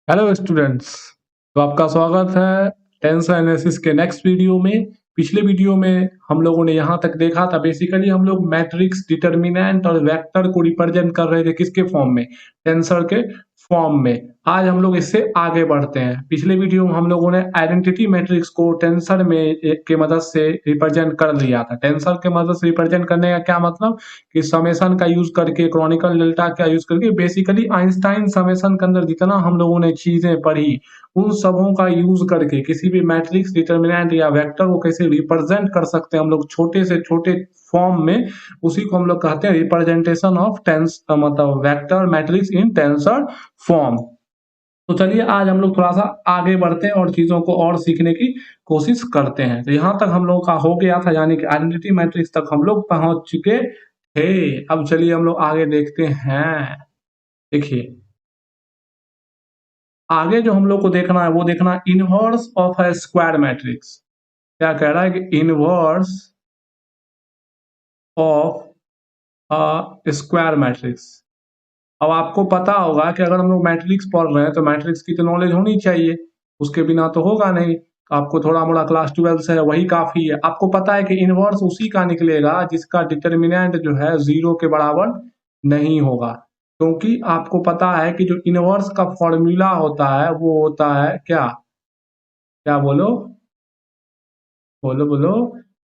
Hello students. तो आपका स्वागत है टेंस एनालिसिस के नेक्स्ट वीडियो में। पिछले वीडियो में हम लोगों ने यहाँ तक देखा था, बेसिकली हम लोग मैट्रिक्स, डिटर्मिनेंट और वेक्टर को रिप्रेजेंट कर रहे थे किसके फॉर्म में, टेंसर के फॉर्म में। आज हम लोग इससे आगे बढ़ते हैं। पिछले वीडियो में हम लोगों ने आइडेंटिटी मैट्रिक्स को टेंसर में के मदद से रिप्रेजेंट कर लिया था। टेंसर के मदद से रिप्रेजेंट करने का क्या मतलब कि समेशन का यूज करके, क्रॉनिकल डेल्टा का यूज करके, बेसिकली आइंस्टाइन समेशन के अंदर जितना हम लोगों ने चीजें पढ़ी उन सबों का यूज करके किसी भी मैट्रिक्स, डिटर्मिनेंट या वेक्टर को कैसे रिप्रेजेंट कर सकते हैं हम लोग छोटे से छोटे फॉर्म में। उसी को हम लोग कहते हैं रिप्रेजेंटेशन ऑफ टेंस, मतलब वेक्टर मैट्रिक्स इन टेंसर फॉर्म। तो चलिए आज हम लोग थोड़ा सा आगे बढ़ते हैं और चीजों को और सीखने की कोशिश करते हैं। तो यहाँ तक हम लोगों का हो गया था, यानी कि आइडेंटिटी मैट्रिक्स तक हम लोग पहुंच चुके थे। अब चलिए हम लोग आगे देखते हैं। देखिए आगे जो हम लोग को देखना है वो देखना है inverse of a square matrix. क्या कह रहा है कि inverse of a square matrix. अब आपको पता होगा कि अगर हम लोग मैट्रिक्स पढ़ रहे हैं तो मैट्रिक्स की तो नॉलेज होनी चाहिए, उसके बिना तो होगा नहीं। आपको थोड़ा मोड़ा क्लास 12 से है वही काफी है। आपको पता है कि इनवर्स उसी का निकलेगा जिसका डिटर्मिनेंट जो है 0 के बराबर नहीं होगा, क्योंकि आपको पता है कि जो इनवर्स का फॉर्मूला होता है वो होता है क्या, क्या बोलो बोलो बोलो,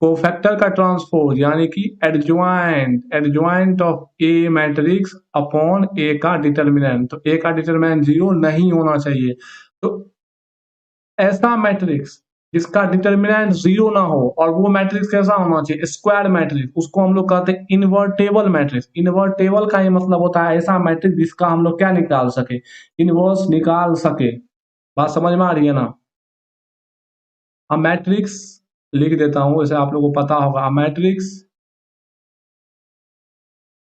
कोफैक्टर का ट्रांसपोज, यानी कि adjoint adjoint of A matrix upon A का डिटर्मिनेंट। तो ए का डिटर्मिनेंट 0 नहीं होना चाहिए। तो ऐसा मैट्रिक्स जिसका डिटर्मिनेंट 0 ना हो, और वो मैट्रिक्स कैसा होना चाहिए, स्क्वायर मैट्रिक्स, उसको हम लोग कहते हैं इन्वर्टेबल मैट्रिक्स। इन्वर्टेबल का ये मतलब होता है ऐसा मैट्रिक्स जिसका हम लोग क्या निकाल सके, इनवर्स निकाल सके। बात समझ में आ रही है ना। अब मैट्रिक्स लिख देता हूं, जैसे आप लोगों को पता होगा, मैट्रिक्स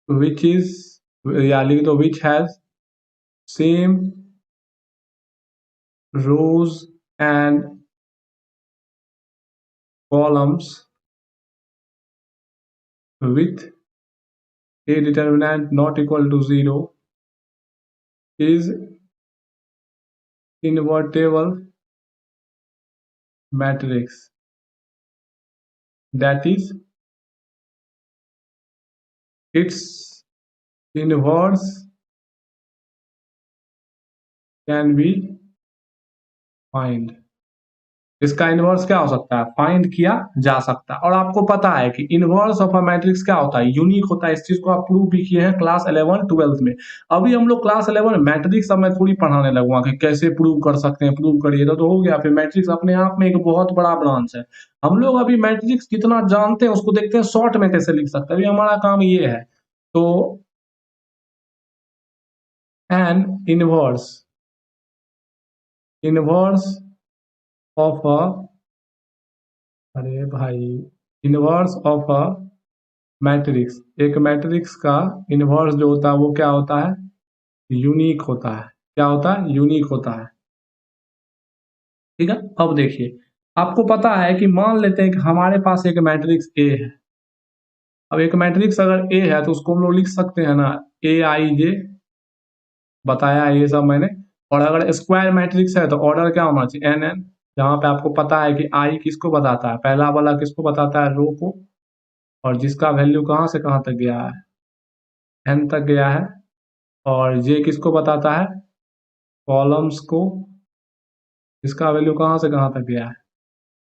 which is, या लिख दो which has same rows and columns with a determinant not equal to 0 is invertible matrix. That is, its inverse can be find। इसका इनवर्स क्या हो सकता है, फाइंड किया जा सकता है। और आपको पता है कि इनवर्स ऑफ अ मैट्रिक्स क्या होता है, यूनिक होता है। इस चीज को आप प्रूव भी किए हैं क्लास 11 12 में। अभी हम लोग क्लास 11 मैट्रिक्स अब मैं थोड़ी पढ़ाने लगूंगा कि कैसे प्रूव कर सकते हैं, प्रूव करिए तो हो गया। फिर मैट्रिक्स अपने आप में एक बहुत बड़ा ब्रांच है। हम लोग अभी मैट्रिक्स कितना जानते हैं उसको देखते हैं शॉर्ट में कैसे लिख सकते हैं। अभी हमारा काम ये है। तो N inverse inverse of a, अरे भाई, इनवर्स ऑफ अ मैट्रिक्स, एक मैट्रिक्स का इनवर्स जो होता है वो क्या होता है, यूनिक होता है। क्या होता है, यूनिक होता है। ठीक है। अब देखिए, आपको पता है कि मान लेते हैं कि हमारे पास एक मैट्रिक्स ए है। अब एक मैट्रिक्स अगर ए है तो उसको हम लोग लिख सकते हैं ना, ए आई जे, बताया ये सब मैंने। और अगर स्क्वायर मैट्रिक्स है तो ऑर्डर क्या होना चाहिए, एन एन। जहां पे आपको पता है कि आई किसको बताता है, पहला वाला किसको बताता है, रो को, और जिसका वैल्यू कहां से कहां तक गया है, एन तक गया है। और जे किसको बताता है, कॉलम्स को, इसका वैल्यू कहां से कहां तक गया है,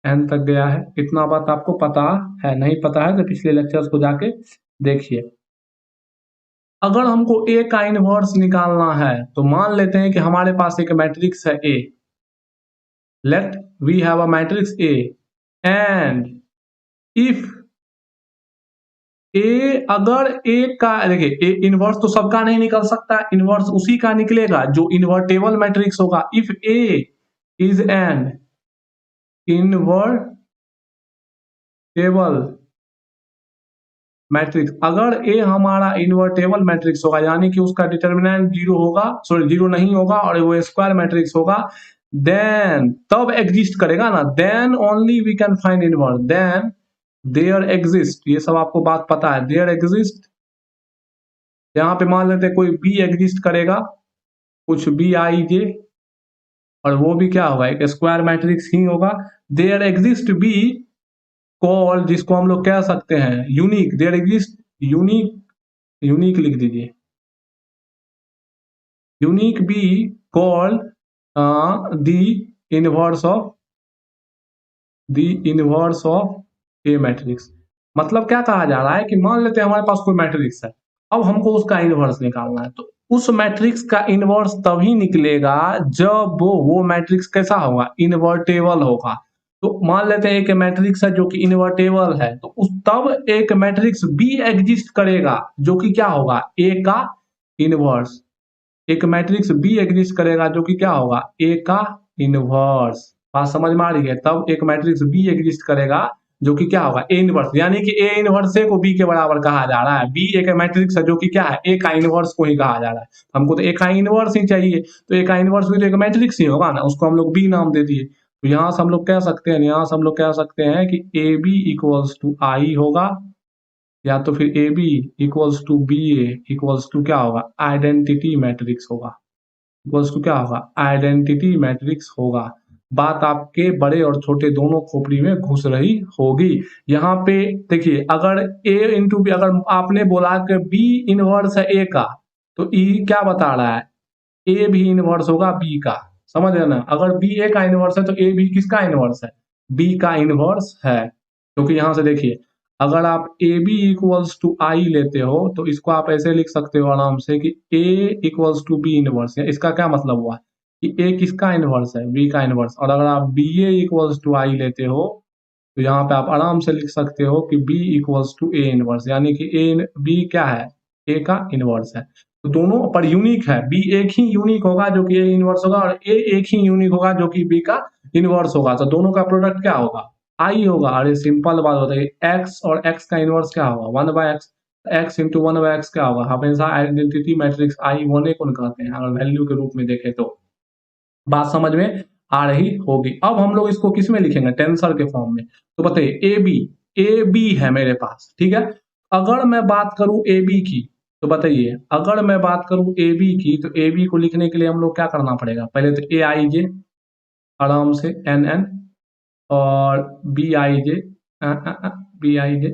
एन तक गया है। इतना बात आपको पता है, नहीं पता है तो पिछले लेक्चर्स को जाके देखिए। अगर हमको ए का इनवर्स निकालना है तो मान लेते हैं कि हमारे पास एक मैट्रिक्स है A. Let we have a matrix A, and if A, अगर ए का, देखिए ए इनवर्स तो सबका नहीं निकल सकता, इनवर्स उसी का निकलेगा जो इन्वर्टेबल मैट्रिक्स होगा। If A is an invertible matrix, अगर ए हमारा इन्वर्टेबल मैट्रिक्स होगा, यानी कि उसका डिटर्मिनेंट 0 होगा, सॉरी 0 नहीं होगा, और वो स्क्वायर मैट्रिक्स होगा, देन तब एग्जिस्ट करेगा ना, then only we can find inverse, then there exist. ये सब आपको बात पता है, देयर एग्जिस्ट। यहाँ पे मान लेते हैं कोई बी एग्जिस्ट करेगा, कुछ बी आई जे, और वो भी क्या होगा, एक स्क्वायर मैट्रिक्स ही होगा। देयर एग्जिस्ट बी कॉल, जिसको हम लोग कह सकते हैं unique, there exist unique, unique लिख दीजिए, unique be called the inverse of, the inverse of A matrix. मतलब क्या कहा जा रहा है कि मान लेते हैं हमारे पास कोई मैट्रिक्स है, अब हमको उसका इनवर्स निकालना है, तो उस मैट्रिक्स का इनवर्स तभी निकलेगा जब वो मैट्रिक्स कैसा होगा, इन्वर्टेबल होगा। तो मान लेते हैं एक मैट्रिक्स है जो कि इन्वर्टेबल है, तो उस तब एक मैट्रिक्स बी एग्जिस्ट करेगा जो कि क्या होगा, ए का इनवर्स। एक मैट्रिक्स बी एग्जिस्ट करेगा जो कि क्या होगा, ए का इनवर्स। बात समझ में आ रही है, तब एक मैट्रिक्स बी एग्जिस्ट करेगा जो कि क्या होगा, ए इनवर्स, यानी कि ए इनवर्स को बी के बराबर कहा जा रहा है। बी एक मैट्रिक्स है जो कि क्या है, ए का इनवर्स को ही कहा जा रहा है। हमको तो ए का इनवर्स ही चाहिए, तो ए का इनवर्स भी तो एक मैट्रिक्स ही होगा ना, उसको हम लोग बी नाम दे दिए। तो यहाँ से हम लोग कह सकते हैं, यहाँ से हम लोग कह सकते हैं कि A B equals to I होगा, या तो फिर A B equals to B A equals to क्या होगा, आइडेंटिटी मैट्रिक्स होगा, इक्वल्स टू क्या होगा, आइडेंटिटी मैट्रिक्स होगा। बात आपके बड़े और छोटे दोनों खोपड़ी में घुस रही होगी। यहाँ पे देखिए, अगर ए इंटू बी, अगर आपने बोला कि बी इनवर्स है ए का, तो ई क्या बता रहा है, ए भी इनवर्स होगा बी का। समझ रहे ना, अगर बी ए का इनवर्स है तो ए भी किसका इनवर्स है, बी का इनवर्स है। क्योंकि यहां से देखिए, अगर आप ए बी इक्वल्स टू आई लेते हो तो इसको आप ऐसे लिख सकते हो आराम से कि ए इक्वल्स टू बी इनवर्स। इसका क्या मतलब हुआ कि ए किसका इनवर्स है, बी का इनवर्स। और अगर आप बी ए इक्वल्स टू आई लेते हो तो यहाँ पे आप आराम से लिख सकते हो कि B equals to A inverse, यानी कि ए बी क्या है, ए का इनवर्स है। तो दोनों पर यूनिक है, बी एक ही यूनिक होगा जो कि ए इनवर्स होगा, और ए एक ही यूनिक होगा जो कि बी का इनवर्स होगा। तो दोनों का प्रोडक्ट क्या होगा, आई होगा। अरे सिंपल बात होता है, एक्स और एक्स का इनवर्स क्या होगा, one by x. X into one by x क्या होगा, हमेशा आइडेंटिटी मैट्रिक्स आई वन ए को कहते हैं अगर वैल्यू के रूप में देखें तो। बात समझ में आ रही होगी। अब हम लोग इसको किस में लिखेंगे, टेंसर के फॉर्म में। तो बताइए, ए बी है मेरे पास, ठीक है। अगर मैं बात करूं ए बी की, तो बताइए अगर मैं बात करूं ए बी की, तो ए बी को लिखने के लिए हम लोग क्या करना पड़ेगा, पहले तो ए आई जे आराम से एन एन, और B I J, B I J,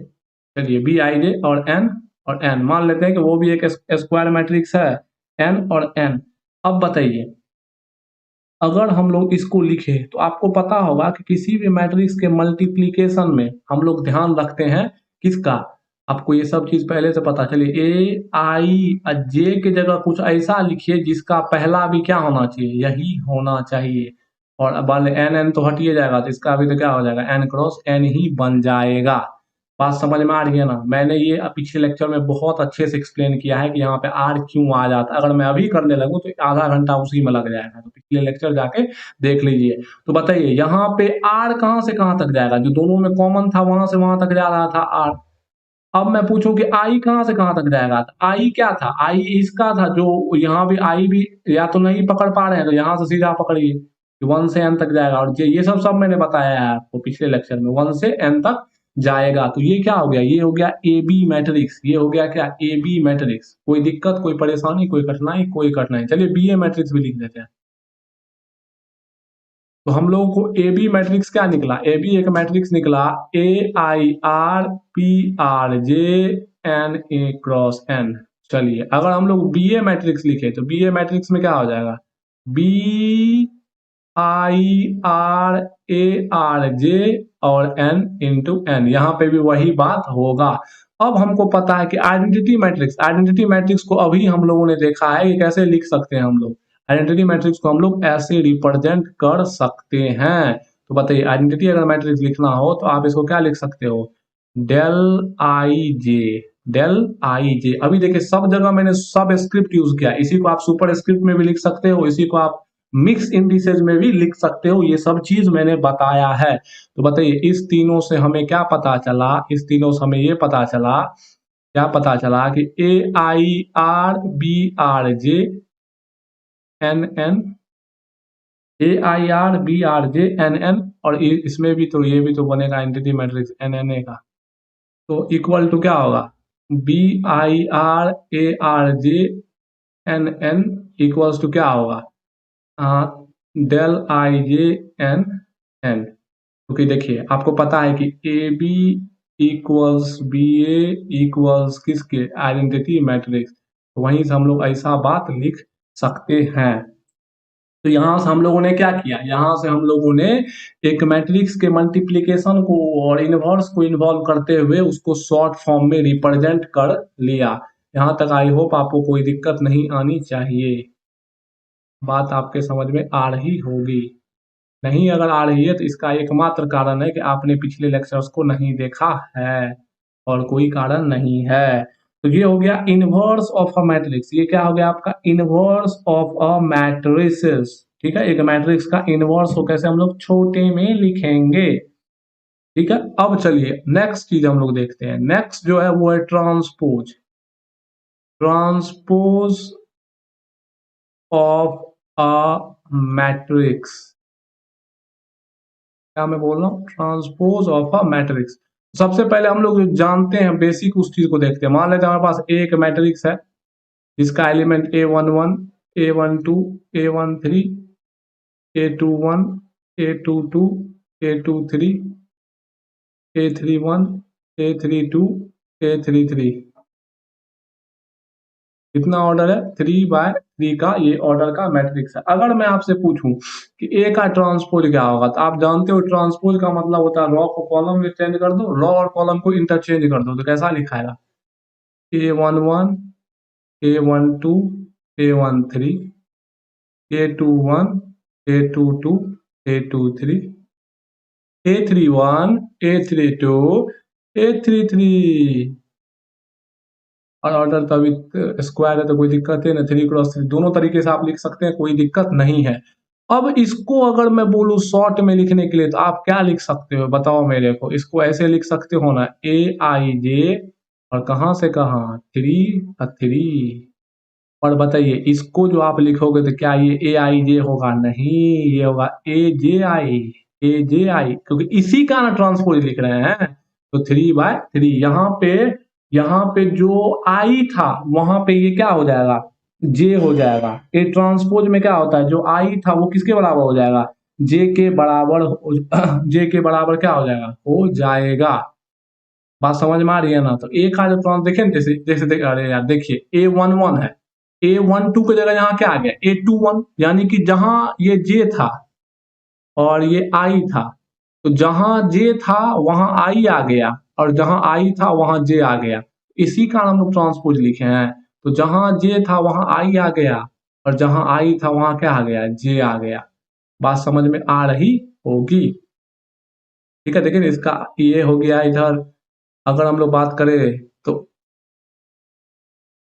चलिए बी आई जे और एन मान लेते हैं कि वो भी एक स्क्वायर मैट्रिक्स है, एन और एन। अब बताइए, अगर हम लोग इसको लिखे तो आपको पता होगा कि किसी भी मैट्रिक्स के मल्टीप्लिकेशन में हम लोग ध्यान रखते हैं किसका, आपको ये सब चीज पहले से पता। चलिए ए आई जे के जगह कुछ ऐसा लिखिए जिसका पहला भी क्या होना चाहिए, यही होना चाहिए। और अब वाले एन एन तो हटिए जाएगा, तो इसका भी तो क्या हो जाएगा, एन क्रॉस एन ही बन जाएगा। बात समझ में आ रही है ना, मैंने ये पिछले लेक्चर में बहुत अच्छे से एक्सप्लेन किया है कि यहाँ पे आर क्यों आ जाता है। अगर मैं अभी करने लगूँ तो आधा घंटा उसी में लग जाएगा, तो पिछले लेक्चर जाके देख लीजिए। तो बताइए यहाँ पे आर कहाँ से कहाँ तक जाएगा, जो दोनों में कॉमन था वहां से वहां तक जा रहा था आर। अब मैं पूछूं कि आई कहाँ से कहाँ तक जाएगा, तो आई क्या था, आई इसका था, जो यहाँ भी आई भी या तो नहीं पकड़ पा रहे हैं तो यहाँ से सीधा पकड़िए, वन से एन तक जाएगा। और ये सब मैंने बताया है आपको पिछले लेक्चर में, वन से एन तक जाएगा। तो ये क्या हो गया, ये हो गया ए बी मैट्रिक्स, ये हो गया क्या, ए बी मैट्रिक्स। कोई दिक्कत, कोई परेशानी, कोई कठिनाई, चलिए बी ए मैट्रिक्स भी लिख देते हैं। तो हम लोगों को ए बी मैट्रिक्स क्या निकला, ए बी एक मैट्रिक्स निकला, A I R P R J N A cross N. चलिए अगर हम लोग बी ए मैट्रिक्स लिखे तो बी ए मैट्रिक्स में क्या हो जाएगा, B I R A R J और एन इंटू एन, यहाँ पे भी वही बात होगा। अब हमको पता है कि आइडेंटिटी मैट्रिक्स को अभी हम लोगों ने देखा है कि कैसे लिख सकते हैं हम लोग। आइडेंटिटी मैट्रिक्स को हम लोग ऐसे रिप्रेजेंट कर सकते हैं। तो बताइए, आइडेंटिटी अगर मैट्रिक्स लिखना हो तो आप इसको क्या लिख सकते हो, del I J, del I जे। अभी देखिए सब जगह मैंने सब स्क्रिप्ट यूज किया, इसी को आप सुपर स्क्रिप्ट में भी लिख सकते हो, इसी को आप मिक्स इंडिसेज में भी लिख सकते हो, ये सब चीज मैंने बताया है। तो बताइए इस तीनों से हमें क्या पता चला, इस तीनों से हमें ये पता चला, क्या पता चला कि A I R B R J N N, A I R B R J N N, और इसमें भी तो ये भी तो बनेगा entity matrix N N A का। तो इक्वल टू क्या होगा, B I R A R J N N equals to क्या होगा, del I J N N, क्योंकि देखिए आपको पता है कि A B equals B A equals किसके, आइडेंटिटी मैट्रिक्स। तो वहीं से हम लोग ऐसा बात लिख सकते हैं। तो यहाँ से हम लोगों ने क्या किया, यहाँ से हम लोगों ने एक मैट्रिक्स के मल्टीप्लिकेशन को और इनवर्स को इन्वॉल्व करते हुए उसको शॉर्ट फॉर्म में रिप्रेजेंट कर लिया। यहाँ तक आई होप आपको कोई दिक्कत नहीं आनी चाहिए, बात आपके समझ में आ रही होगी। नहीं अगर आ रही है तो इसका एकमात्र कारण है कि आपने पिछले लेक्चर्स को नहीं देखा है, और कोई कारण नहीं है। तो ये हो गया इनवर्स ऑफ अ मैट्रिक्स। ये क्या हो गया आपका, इनवर्स ऑफ अ मैट्रिसेस। ठीक है, एक मैट्रिक्स का इनवर्स को कैसे हम लोग छोटे में लिखेंगे। ठीक है, अब चलिए नेक्स्ट चीज हम लोग देखते हैं। नेक्स्ट जो है वो है transpose. Transpose of a matrix. क्या मैं बोल रहा हूँ, ट्रांसपोज ऑफ अ मैट्रिक्स। सबसे पहले हम लोग जो जानते हैं बेसिक उस चीज को देखते हैं। मान लेते हैं हमारे पास एक मैट्रिक्स है जिसका element A11 A12 A13 A21 A22 A23 A31 A32 A33। कितना ऑर्डर है, 3 बाय 3 का ये ऑर्डर का मैट्रिक्स है। अगर मैं आपसे पूछूं कि ए का ट्रांसपोज क्या होगा, तो आप जानते हो ट्रांसपोज का मतलब होता है रॉ को कॉलम में चेंज कर दो, रॉ और कॉलम को इंटरचेंज कर दो। तो कैसा लिखाएगा, A11 A12 A13 A21 A22 A23 A31 A32 A33। और ऑर्डर का भी स्क्वायर है तो कोई दिक्कत है ना, 3 × 3 दोनों तरीके से आप लिख सकते हैं, कोई दिक्कत नहीं है। अब इसको अगर मैं बोलूं शॉर्ट में लिखने के लिए तो आप क्या लिख सकते हो बताओ मेरे को। इसको ऐसे लिख सकते हो ना, A i j और कहां से कहां 3 और बताइए इसको जो आप लिखोगे तो क्या ये A i j होगा, नहीं ये होगा A j i क्योंकि इसी का ना ट्रांसपोज लिख रहे हैं। तो 3/3 यहाँ पे जो आई था वहां पे ये क्या हो जाएगा, जे हो जाएगा। ए ट्रांसपोज में क्या होता है, जो आई था वो किसके बराबर हो जाएगा, जे के बराबर जे के बराबर क्या हो जाएगा, हो जाएगा। बात समझ में आ रही है ना। तो ए का जो ट्रांस देखें जैसे जैसे अरे यार देखिए A11 है, A12 की जगह यहाँ क्या आ गया A21, यानी कि जहां ये जे था और ये आई था, तो जहां जे था वहां आई आ गया, और जहां आई था वहां जे आ गया। इसी कारण हम लोग ट्रांसपोज लिखे हैं। तो जहां जे था वहां आई आ गया, और जहां आई था वहां क्या आ गया, जे आ गया। बात समझ में आ रही होगी। ठीक है, देखिए इसका ये हो गया इधर। अगर हम लोग बात करें तो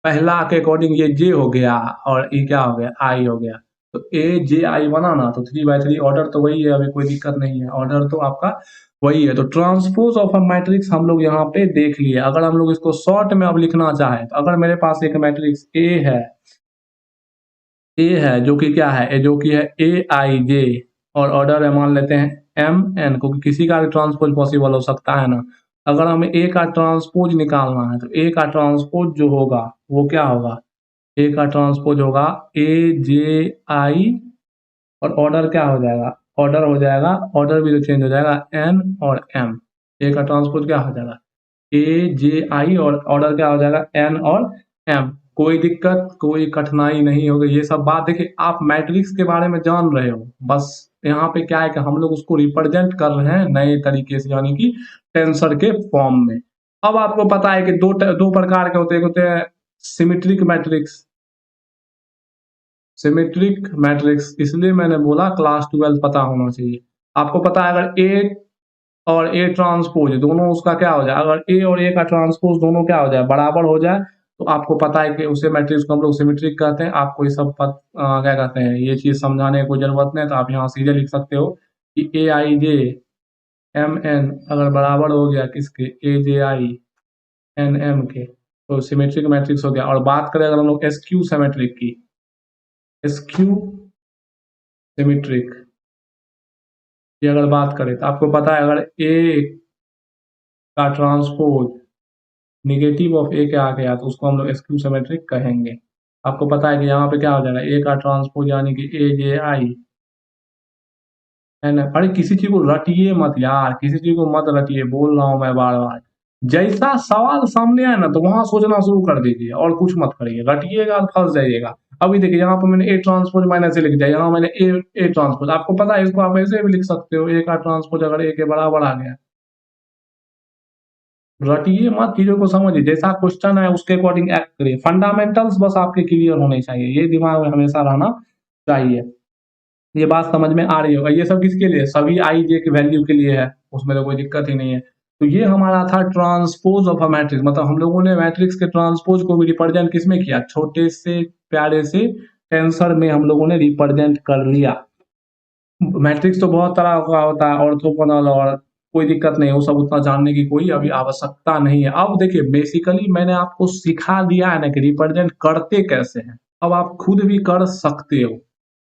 पहला के अकॉर्डिंग ये जे हो गया और ये क्या हो गया, आई हो गया। तो A j I बना ना, तो 3/3 ऑर्डर तो वही है, अभी कोई दिक्कत नहीं है, ऑर्डर तो आपका वही है। तो ट्रांसपोज ऑफ अ मैट्रिक्स हम लोग यहाँ पे देख लिए। अगर हम लोग इसको शॉर्ट में अब लिखना चाहें तो अगर मेरे पास एक मैट्रिक्स ए है जो कि क्या है, जो कि है A i j और ऑर्डर है मान लेते हैं M n, क्योंकि किसी का भी ट्रांसपोज पॉसिबल हो सकता है ना। अगर हमें ए का ट्रांसपोज निकालना है तो ए का ट्रांसपोज जो होगा वो क्या होगा, ए का ट्रांसपोज होगा A j I और ऑर्डर क्या हो जाएगा, ऑर्डर हो जाएगा, ऑर्डर भी तो चेंज हो जाएगा N और M। ए का ट्रांसपोज क्या हो जाएगा A j I और ऑर्डर क्या हो जाएगा N और M। कोई दिक्कत कोई कठिनाई नहीं होगी। ये सब बात देखिए आप मैट्रिक्स के बारे में जान रहे हो, बस यहाँ पे क्या है कि हम लोग उसको रिप्रेजेंट कर रहे हैं नए तरीके से, यानी कि टेंसर के फॉर्म में। अब आपको पता है कि दो प्रकार के होते हैं, एक होते हैं सिमेट्रिक मैट्रिक्स। सिमेट्रिक मैट्रिक्स इसलिए मैंने बोला क्लास 12 पता होना चाहिए। आपको पता है अगर ए और ए ट्रांसपोज दोनों उसका क्या हो जाए, अगर ए और ए का ट्रांसपोज दोनों क्या हो जाए, बराबर हो जाए, तो आपको पता है कि उसे मैट्रिक्स को हम लोग सिमेट्रिक कहते हैं। आपको ये सब क्या कहते हैं, ये चीज समझाने की कोई जरूरत नहीं, तो आप यहाँ सीधे लिख सकते हो कि A i j M n अगर बराबर हो गया किसके, A j I N M के, तो सिमेट्रिक मैट्रिक्स हो गया। और बात करें अगर हम लोग स्क्यू सिमेट्रिक की, स्क्यू सिमेट्रिक की अगर बात करें तो आपको पता है अगर ए का ट्रांसपोज निगेटिव ऑफ ए के आ गया तो उसको हम लोग स्क्यू सिमेट्रिक कहेंगे। आपको पता है कि यहाँ पे क्या हो जाएगा, ए का ट्रांसपोज यानी कि A j I एन, अरे किसी चीज को रटिए मत यार, किसी चीज को मत रटिए, बोल रहा हूँ मैं बार बार। जैसा सवाल सामने आए ना तो वहां सोचना शुरू कर दीजिए और कुछ मत करिए, रटिएगा तो फंस जाइएगा। अभी देखिए यहाँ पर मैंने ए ट्रांसपोज माइनस ए लिख दिया, यहाँ मैंने ए ट्रांसपोज, आपको पता है इसको आप ऐसे भी लिख सकते हो, ए का ट्रांसपोज अगर ए के बराबर आ गया। रटिए मत, चीजों को समझिए, जैसा क्वेश्चन है उसके अकॉर्डिंग एक्ट करिए। फंडामेंटल्स बस आपके क्लियर होने चाहिए, ये दिमाग में हमेशा रहना चाहिए। ये बात समझ में आ रही होगा, ये सब किसके लिए, सभी आई जे के वैल्यू के लिए है, उसमें तो कोई दिक्कत ही नहीं है। तो ये हमारा था ट्रांसपोज ऑफ अ मैट्रिक्स, मतलब हम लोगों ने मैट्रिक्स के ट्रांसपोज को भी रिप्रेजेंट किसमें किया, छोटे से प्यारे से टेंसर में हम लोगों ने रिप्रेजेंट कर लिया। मैट्रिक्स तो बहुत तरह का होता है, ऑर्थोगोनल, और कोई दिक्कत नहीं है, वो सब उतना जानने की कोई अभी आवश्यकता नहीं है। अब देखिए बेसिकली मैंने आपको सिखा दिया है ना कि रिप्रेजेंट करते कैसे हैं, अब आप खुद भी कर सकते हो।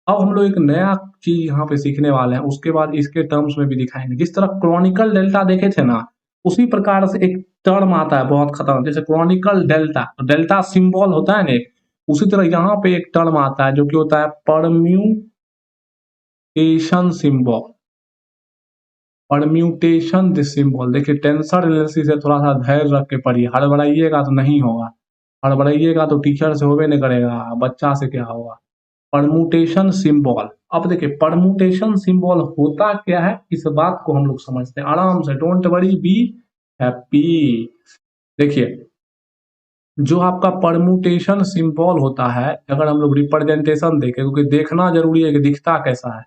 अब हम लोग एक नया चीज यहाँ पे सीखने वाले हैं, उसके बाद इसके टर्म्स में भी दिखाएंगे। जिस तरह क्रॉनिकल डेल्टा देखे थे ना, उसी प्रकार से एक टर्म आता है बहुत खतरनाक, जैसे क्रॉनिकल डेल्टा, तो डेल्टा सिंबल होता है ना एक, उसी तरह यहाँ पे एक टर्म आता है जो कि होता है permutation symbol. Permutation this symbol, देखिए टेंसर एनालिसिस से थोड़ा सा धैर्य रख के पढ़िए, हड़बड़ाइएगा तो नहीं होगा, हड़बड़ाइएगा तो टीचर से होबे नहीं करेगा, बच्चा से क्या होगा। परमुटेशन सिंबल, अब देखिए परमुटेशन सिंबल होता क्या है, इस बात को हम लोग समझते हैं आराम से, डोंट वरी बी हैप्पी। देखिए जो आपका परमुटेशन सिंबल होता है, अगर हम लोग रिप्रेजेंटेशन देखें, क्योंकि देखना जरूरी है कि दिखता कैसा है,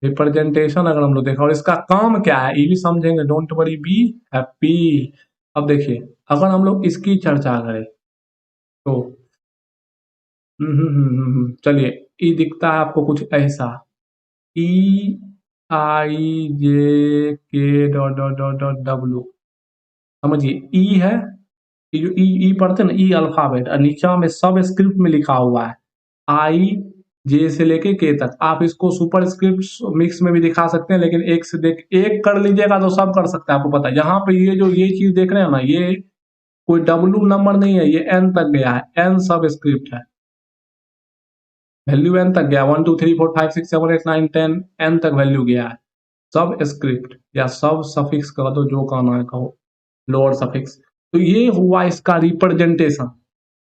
रिप्रेजेंटेशन अगर हम लोग देखें और इसका काम क्या है ये भी समझेंगे, डोंट वरी बी हैप्पी। अब देखिए अगर हम लोग इसकी चर्चा करें तो चलिए, ई दिखता है आपको कुछ ऐसा, ई आई जे के dot dot dot dot W, समझिए ई है, ये जो ई ई पढ़ते हैं ना, ई अल्फाबेट, और नीचा में सब स्क्रिप्ट में लिखा हुआ है, आई जे से लेके के तक। आप इसको सुपर स्क्रिप्ट मिक्स में भी दिखा सकते हैं, लेकिन एक से देख एक कर लीजिएगा तो सब कर सकते हैं, आपको पता है। यहाँ पे ये जो ये चीज देख रहे हैं ना, ये कोई डब्ल्यू नंबर नहीं है, ये एन तक गया है, एन सब स्क्रिप्ट है, वैल्यू एन तक गया, 1 2 3 4 5 6 7 8 9 10, एन तक वैल्यू गया है, सब स्क्रिप्ट या सब सफिक्स कह दो, जो कहना है कहो, लोअर सफिक्स। तो ये हुआ इसका रिप्रेजेंटेशन।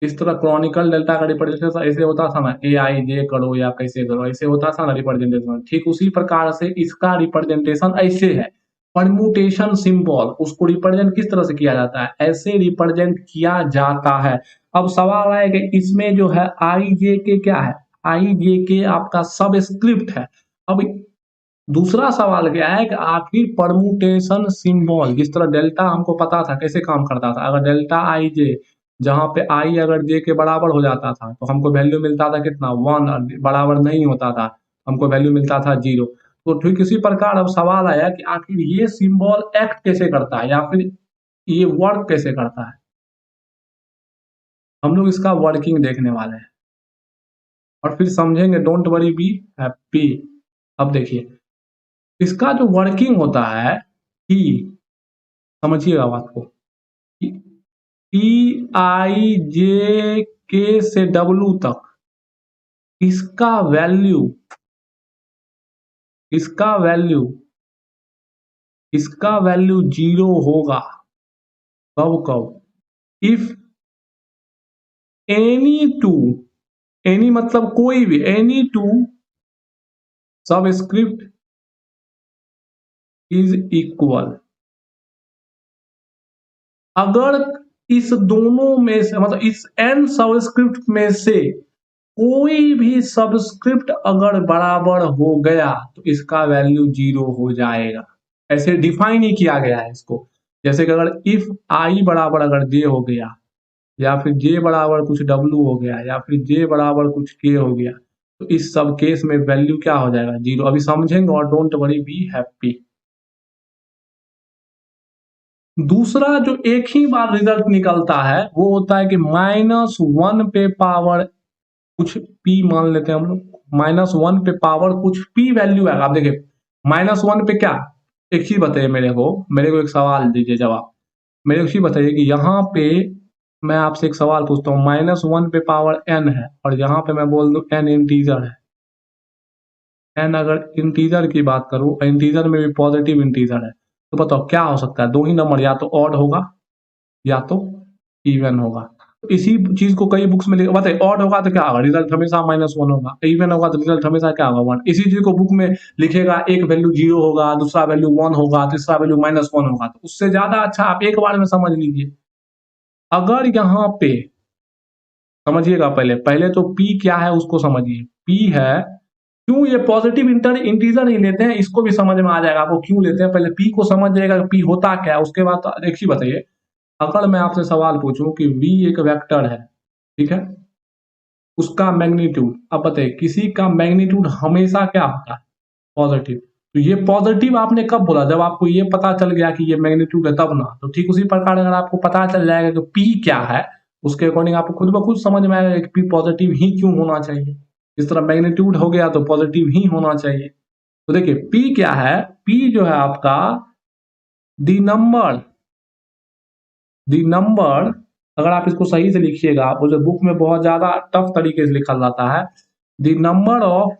इस तरह क्रॉनिकल डेल्टा का रिप्रेजेंटेशन ऐसे होता था ना, ए आई जे करो या कैसे करो, ऐसे होता था ना रिप्रेजेंटेशन, ठीक उसी प्रकार से इसका रिप्रेजेंटेशन ऐसे है। परम्यूटेशन सिंबल, उसको रिप्रेजेंट किस तरह से किया जाता है, ऐसे रिप्रेजेंट किया जाता है। अब सवाल है कि इसमें जो है आई जे के क्या है, आई जे के आपका सब स्क्रिप्ट है। अब दूसरा सवाल क्या है कि आखिर परमुटेशन सिंबल, जिस तरह डेल्टा हमको पता था कैसे काम करता था, अगर डेल्टा आई जे, जहां पे आई अगर जे के बराबर हो जाता था तो हमको वैल्यू मिलता था कितना, 1, बराबर नहीं होता था हमको वैल्यू मिलता था 0। तो ठीक इसी प्रकार अब सवाल आया कि आखिर ये सिंबल एक्ट कैसे करता है या फिर ये वर्क कैसे करता है, हम लोग इसका वर्किंग देखने वाले हैं और फिर समझेंगे, डोंट वरी बी हैप्पी। अब देखिए इसका जो वर्किंग होता है कि, समझिएगा बात को, ई आई जे के से डब्ल्यू तक इसका वैल्यू, इसका वैल्यू इसका वैल्यू 0 होगा। कब कब, इफ एनी टू, एनी मतलब कोई भी, any two subscript is equal, अगर इस दोनों में से, मतलब इस एन सबस्क्रिप्ट में से कोई भी सबस्क्रिप्ट अगर बराबर हो गया तो इसका वैल्यू 0 हो जाएगा। ऐसे डिफाइन ही किया गया है इसको, जैसे कि अगर इफ आई बराबर अगर जे हो गया, या फिर जे बराबर कुछ डब्ल्यू हो गया, या फिर जे बराबर कुछ के हो गया, तो इस सब केस में वैल्यू क्या हो जाएगा, 0। अभी समझेंगे और डोंट वरी बी हैप्पी। दूसरा जो एक ही बार रिजल्ट निकलता है वो होता है कि -1 पे पावर कुछ p मान लेते हैं हम लोग, -1 पे पावर कुछ p वैल्यू है। आप देखिए -1 पे क्या, एक चीज बताइए मेरे को एक सवाल दीजिए जवाब, मेरे को एक चीज बताइए कि यहाँ पे मैं आपसे एक सवाल पूछता हूँ, -1 पे पावर n है और यहाँ पे मैं बोल दूं n इंटीजर है, एन अगर इंटीजर की बात करूं, इंटीजर में भी पॉजिटिव इंटीजर है, तो बताओ क्या हो सकता है? दो ही नंबर, या तो ऑड होगा या तो इवन होगा। तो इसी चीज को कई बुक्स में लिखा, बताइए ऑड होगा तो क्या होगा? रिजल्ट हमेशा -1 होगा। इवन होगा तो रिजल्ट हमेशा क्या होगा? 1। इसी चीज को बुक में लिखेगा, एक वैल्यू 0 होगा, दूसरा वैल्यू 1 होगा, तीसरा वैल्यू -1 होगा। तो उससे ज्यादा अच्छा आप एक बार में समझ लीजिए। अगर यहाँ पे समझिएगा, पहले पहले तो P क्या है उसको समझिए। P है, क्यों ये पॉजिटिव इंटीजर ही लेते हैं, इसको भी समझ में आ जाएगा आपको क्यों लेते हैं। पहले P को समझ जाएगा कि P होता क्या है, उसके बाद तो देखिए। बताइए, अगर मैं आपसे सवाल पूछूं कि V एक वेक्टर है, ठीक है, उसका मैग्नीट्यूड, अब बताइए किसी का मैग्नीट्यूड हमेशा क्या होता है? पॉजिटिव। तो ये पॉजिटिव आपने कब बोला? जब आपको ये पता चल गया कि ये मैग्नीट्यूड है तब ना। तो ठीक उसी प्रकार अगर आपको पता चल जाएगा कि पी क्या है, उसके अकॉर्डिंग आपको खुद ब खुद समझ में आएगा कि पी पॉजिटिव ही क्यों होना चाहिए। इस तरह मैग्नीट्यूड हो गया तो पॉजिटिव ही होना चाहिए। तो देखिए पी क्या है? पी जो है आपका दी नंबर, अगर आप इसको सही से लिखिएगा, वो जो बुक में बहुत ज्यादा टफ तरीके से लिखा जाता है, the number of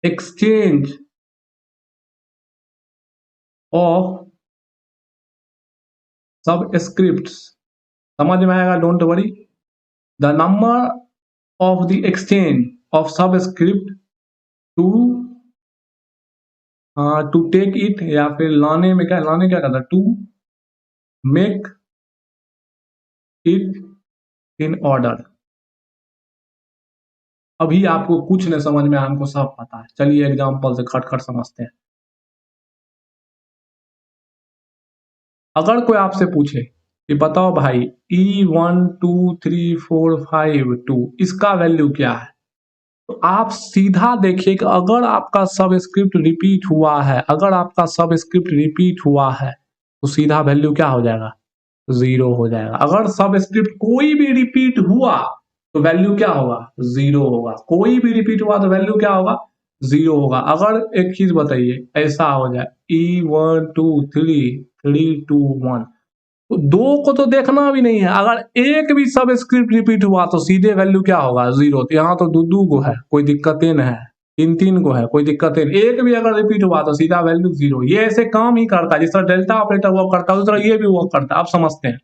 exchange of subscripts. समझ में आएगा, don't worry. The number of the exchange of subscript to to take it, या फिर लाने में क्या, लाने क्या कहता है? To make it in order. अभी आपको कुछ नहीं समझ में आया, हमको सब पता है। चलिए एग्जांपल से खटखट समझते हैं। अगर कोई आपसे पूछे कि बताओ भाई E12345 2 इसका वैल्यू क्या है, तो आप सीधा देखिए कि अगर आपका सबस्क्रिप्ट रिपीट हुआ है, अगर आपका सबस्क्रिप्ट रिपीट हुआ है, तो सीधा वैल्यू क्या हो जाएगा? 0 हो जाएगा। अगर सबस्क्रिप्ट कोई भी रिपीट हुआ तो वैल्यू क्या होगा? 0 होगा। कोई भी रिपीट हुआ तो वैल्यू क्या होगा? 0 होगा। अगर एक चीज बताइए, ऐसा हो जाए E123 3 2 1, तो दो को तो देखना भी नहीं है। अगर एक भी सब स्क्रिप्ट रिपीट हुआ तो सीधे वैल्यू क्या होगा? 0। तो यहाँ तो दो को है, कोई दिक्कत नहीं है। तीन को है, कोई दिक्कत नहीं। एक भी अगर रिपीट हुआ तो सीधा वैल्यू 0। ये ऐसे काम ही करता है जिस तरह डेल्टा ऑपरेटर वर्क करता है, उस तरह ये भी वर्क करता है। आप समझते हैं।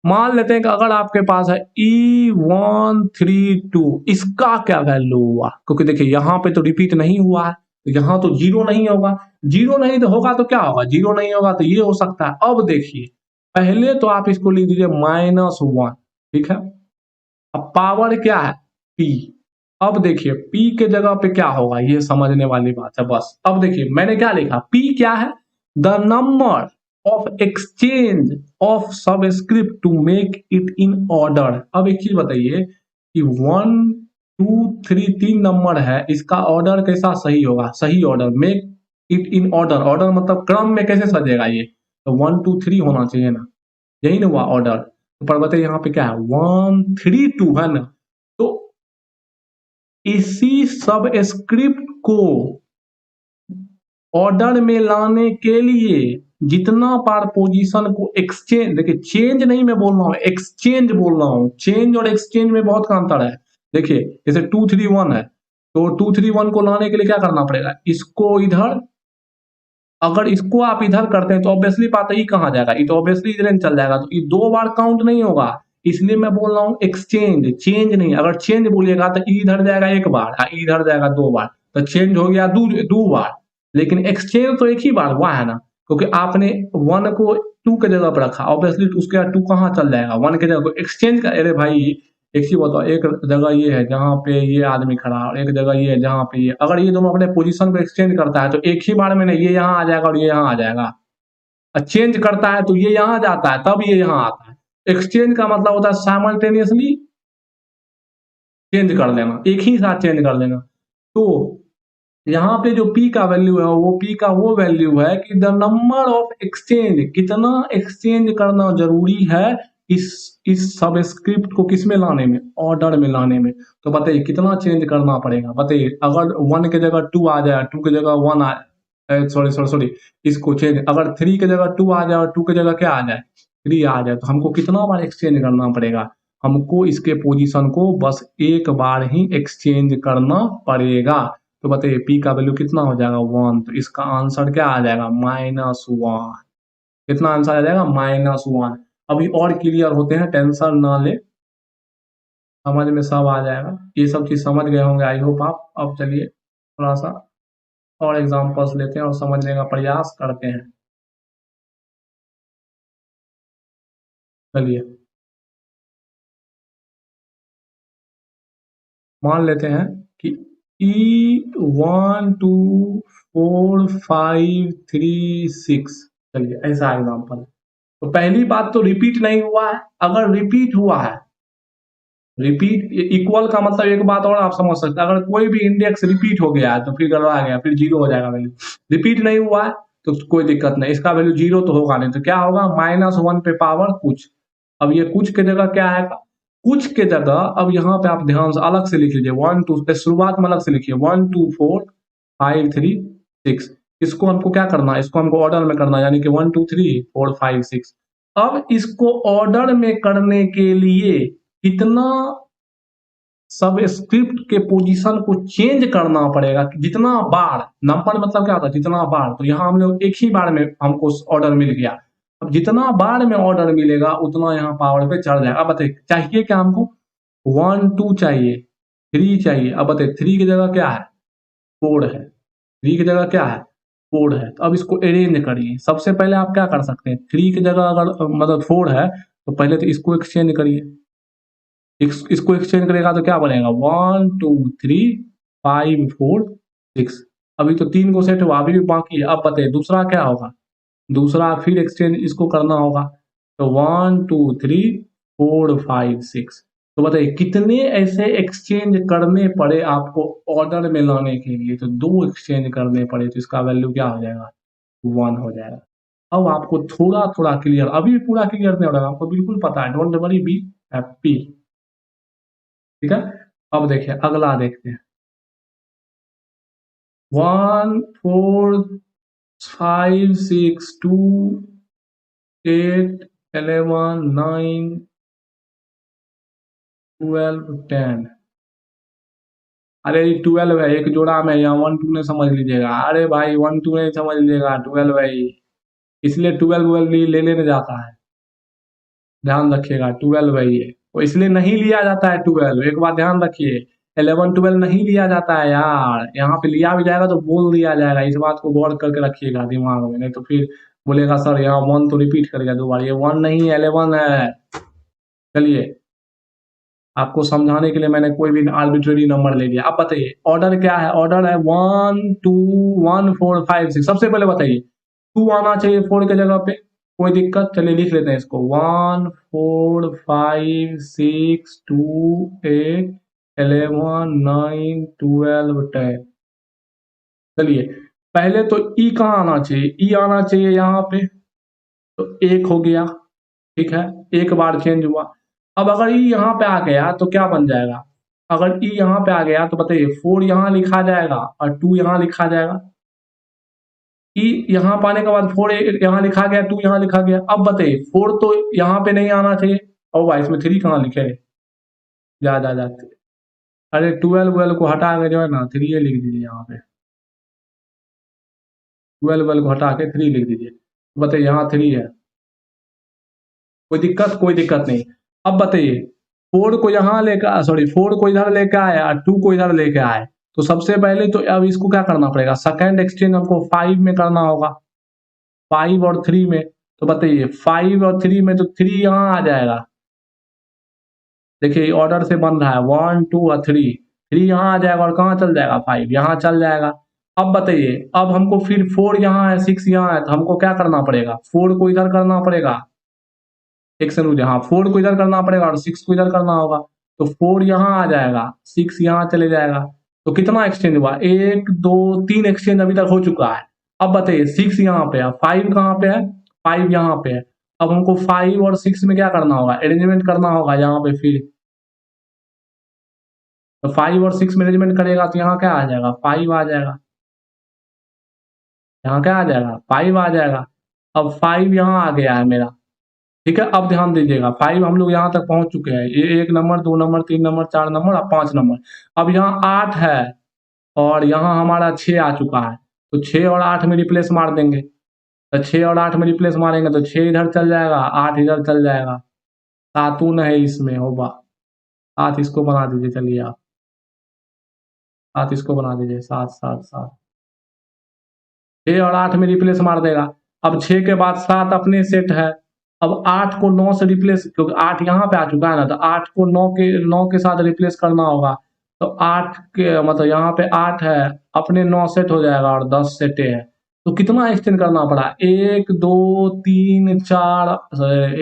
मान लेते हैं कि अगर आपके पास है E132, इसका क्या वैल्यू हुआ? क्योंकि देखिए यहाँ पे तो रिपीट नहीं हुआ है, तो यहाँ तो 0 नहीं होगा। 0 नहीं तो होगा तो क्या होगा? 0 नहीं होगा तो ये हो सकता है। अब देखिए, पहले तो आप इसको लिख दीजिए -1, ठीक है। अब पावर क्या है? P। अब देखिए P के जगह पे क्या होगा, ये समझने वाली बात है बस। अब देखिए मैंने क्या लिखा, P क्या है? The number of exchange of subscript to make it in order. अब एक चीज बताइए कि 1 2 3 3 नंबर है, इसका ऑर्डर कैसा सही होगा? सही order, make it in order. Order मतलब क्रम में कैसे सजेगा ये? तो 1 2 3 होना चाहिए ना, यही ना हुआ ऑर्डर। पर बताइए यहाँ पे क्या है? 1 3 2 है ना। तो इसी सब स्क्रिप्ट को ऑर्डर में लाने के लिए जितना बार पोजीशन को एक्सचेंज, देखिए चेंज नहीं मैं बोल रहा हूँ, एक्सचेंज बोल रहा हूँ। चेंज और एक्सचेंज में बहुत का अंतर है। देखिए जैसे 2 3 1 है, तो 2 3 1 को लाने के लिए क्या करना पड़ेगा? इसको इधर, अगर इसको आप इधर करते हैं तो ऑब्वियसली बात है, कहाँ जाएगा? ये तो ऑब्वियसली इधर चल जाएगा, तो ये दो बार काउंट नहीं होगा। इसलिए मैं बोल रहा हूँ एक्सचेंज, चेंज नहीं। अगर चेंज बोलिएगा तो इधर जाएगा एक बार, इधर जाएगा दो बार, तो चेंज हो गया दो बार। लेकिन एक्सचेंज तो एक ही बार हुआ है ना, क्योंकि आपने 1 को 2 के जगह पर रखा, ऑब्वियसली उसके बाद 2 कहाँ चल जाएगा? 1 के जगह। एक्सचेंज का, अरे भाई एक चीज बताओ, एक जगह ये है जहाँ पे ये आदमी खड़ा है और एक जगह ये है जहाँ पे ये, अगर ये दोनों अपने पोजीशन को एक्सचेंज करता है तो एक ही बार में नहीं, ये यहाँ आ जाएगा और ये यहाँ आ जाएगा। चेंज करता है तो ये यहाँ जाता है तब ये यहाँ आता है। एक्सचेंज का मतलब होता है साइमल्टेनियसली चेंज कर लेना, एक ही साथ चेंज कर लेना। तो यहाँ पे जो P का वैल्यू है, वो P का वो वैल्यू है कि द नंबर ऑफ एक्सचेंज, कितना एक्सचेंज करना जरूरी है इस सबस्क्रिप्ट को किसमें लाने में? ऑर्डर में लाने में। तो बताइए कितना चेंज करना पड़ेगा? बताइए अगर 1 के जगह 2 आ जाए, 2 के जगह 1 आ, सॉरी सॉरी सॉरी, इसको चेंज, अगर 3 के जगह 2 आ जाए और 2 के जगह क्या आ जाए? 3 आ जाए, तो हमको कितना बार एक्सचेंज करना पड़ेगा? हमको इसके पोजीशन को बस एक बार ही एक्सचेंज करना पड़ेगा। तो बताइए पी का वैल्यू कितना हो जाएगा 1, तो इसका आंसर क्या आ जाएगा -1। कितना आंसर आ जाएगा -1। अभी और क्लियर होते हैं, टेंशन ना ले, समझ में सब आ जाएगा। ये सब चीज समझ गए होंगे आई होप आप। अब चलिए थोड़ा सा और एग्जांपल्स लेते हैं और समझने का प्रयास करते हैं। चलिए मान लेते हैं कि E124536, चलिए ऐसा एग्जांपल। तो पहली बात तो रिपीट नहीं हुआ है। अगर रिपीट हुआ है, रिपीट इक्वल का मतलब एक बात और आप समझ सकते हैं, अगर कोई भी इंडेक्स रिपीट हो गया है तो फिर गड़बड़ा गया, फिर जीरो हो जाएगा वैल्यू। रिपीट नहीं हुआ है तो कोई दिक्कत नहीं, इसका वैल्यू जीरो तो होगा नहीं, तो क्या होगा -1 पे पावर कुछ। अब ये कुछ के जगह क्या है, कुछ के जगह अब यहाँ पे आप ध्यान से अलग से लिख लीजिए 1 2, शुरुआत में अलग से लिखिए 1 2 4 5 3 6। इसको हमको क्या करना है, इसको हमको ऑर्डर में करना है, यानी कि 1 2 3 4 5 6। अब इसको ऑर्डर में करने के लिए कितना सब स्क्रिप्ट के पोजीशन को चेंज करना पड़ेगा, जितना बार, नंबर मतलब क्या होता है जितना बार, तो यहाँ हम लोग एक ही बार में हमको ऑर्डर मिल गया। अब जितना बार में ऑर्डर मिलेगा उतना यहाँ पावर पे चढ़ जाएगा। अब बताइए चाहिए क्या हमको, 1 2 चाहिए, 3 चाहिए। अब बताइए 3 की जगह क्या है 4 है, 3 की जगह क्या है 4 है। तो अब इसको अरेंज करिए। सबसे पहले आप क्या कर सकते हैं, 3 की जगह अगर मतलब 4 है तो पहले तो इसको एक्सचेंज करिए। इसको एक्सचेंज करेगा तो क्या बनेगा 1 2 3 5 4 6। अभी तो 3 को सेट हुआ, अभी भी बाकी है। अब बताइए दूसरा क्या होगा, दूसरा फिर एक्सचेंज इसको करना होगा। तो 1 2 3 4 5 6। तो बताइए कितने ऐसे एक्सचेंज करने पड़े आपको ऑर्डर में लाने के लिए, तो 2 एक्सचेंज करने पड़े, तो इसका वैल्यू क्या हो जाएगा 1 हो जाएगा। अब आपको थोड़ा थोड़ा क्लियर, अभी भी पूरा क्लियर नहीं हो रहा, आपको बिल्कुल पता है, डोंट वरी, बी हैप्पी। ठीक है, अब देखिए अगला देखते हैं। 1 4 5 6 2 8 11 9 12 10। अरे 12 है, एक जोड़ा में, यहाँ 1 2 नहीं समझ लीजिएगा। अरे भाई 1 2 नहीं समझ लीजिएगा, 12 है ही। इसलिए 12 ले लेने जाता है, ध्यान रखिएगा। 12 है ये, वो इसलिए नहीं लिया जाता है 12, एक बात ध्यान रखिए। 11 12 नहीं लिया जाता है यार, यहाँ पे लिया भी जाएगा तो बोल दिया जाएगा, इस बात को गौर करके रखिएगा दिमाग में, नहीं तो फिर बोलेगा सर यहाँ 1 तो रिपीट करेगा 2 बार, ये 1 नहीं है 11 है। चलिए आपको समझाने के लिए मैंने कोई भी आर्बिट्रेरी नंबर ले लिया। अब बताइए ऑर्डर क्या है, ऑर्डर है 1 2 1 4 5 6। सबसे पहले बताइए 2 आना चाहिए 4 के जगह पे, कोई दिक्कत, चलिए लिख लेते हैं इसको 1 4 5 6 2 8 11 9 12 10। चलिए पहले तो ई कहाँ आना चाहिए, ई आना चाहिए यहाँ पे, तो 1 हो गया। ठीक है, एक बार चेंज हुआ। अब अगर ई यहाँ पे आ गया तो क्या बन जाएगा, अगर ई यहाँ पे आ गया तो बताइए 4 यहाँ लिखा जाएगा और 2 यहाँ लिखा जाएगा। ई यहाँ पाने के बाद 4 यहाँ लिखा गया, 2 यहाँ लिखा गया। अब बताइए 4 तो यहाँ पे नहीं आना चाहिए, और भाई इसमें 3 कहाँ लिखे है, जा जा जाते। अरे 12 को हटा के जो है ना 3 ये लिख दीजिए यहाँ पे, 12 को हटा के 3 लिख दीजिए। बताइए यहाँ 3 है, कोई दिक्कत, कोई दिक्कत नहीं। अब बताइए 4 को यहाँ लेकर, सॉरी 4 को इधर लेके आए और 2 को इधर लेके आए, तो सबसे पहले तो अब इसको क्या करना पड़ेगा, सेकंड एक्सचेंज हमको 5 में करना होगा, 5 और 3 में। तो बताइए 5 और 3 में, तो 3 यहाँ आ जाएगा। देखिए ऑर्डर से बन रहा है 1 2 और 3, 3 यहाँ आ जाएगा और कहाँ चल जाएगा 5 यहाँ चल जाएगा। अब बताइए अब हमको फिर 4 यहाँ है 6 यहाँ है, तो हमको क्या करना पड़ेगा, 4 को इधर करना पड़ेगा, एक से मुझे, हाँ 4 को इधर करना पड़ेगा और 6 को इधर करना होगा। तो 4 यहाँ आ जाएगा, 6 यहाँ चले जाएगा। तो कितना एक्सचेंज हुआ, 1 2 3 एक्सचेंज अभी तक हो चुका है। अब बताइए 6 यहाँ पे है, 5 कहाँ पे है, 5 यहाँ पे है। अब हमको 5 और 6 में क्या करना होगा, अरेंजमेंट करना होगा यहाँ पे फिर। तो 5 और 6 में अरेंजमेंट करेगा तो यहाँ क्या आ जाएगा 5 आ जाएगा, यहाँ क्या आ जाएगा 5 आ जाएगा। अब 5 यहाँ आ गया है मेरा, ठीक है, अब ध्यान दीजिएगा 5 हम लोग यहाँ तक पहुंच चुके हैं, ये 1 नंबर 2 नंबर 3 नंबर 4 नंबर और 5 नंबर। अब यहाँ 8 है और यहाँ हमारा 6 आ चुका है, तो 6 और 8 में रिप्लेस मार देंगे। तो 6 और 8 में रिप्लेस मारेंगे तो 6 इधर चल जाएगा, 8 इधर चल जाएगा, सातून है इसमें होगा। 7 इसको बना दीजिए, चलिए आप 7 इसको बना दीजिए, 7 7 7। 6 और 8 में रिप्लेस मार देगा। अब 6 के बाद 7 अपने सेट है। अब 8 को 9 से रिप्लेस, क्योंकि 8 यहाँ पे आ चुका है ना, तो 8 को 9 के साथ रिप्लेस करना होगा। तो 8 के मतलब यहाँ पे 8 है, अपने 9 सेट हो जाएगा और 10 सेटे है। तो कितना एक्सटेंड करना पड़ा, 1 2 3 4,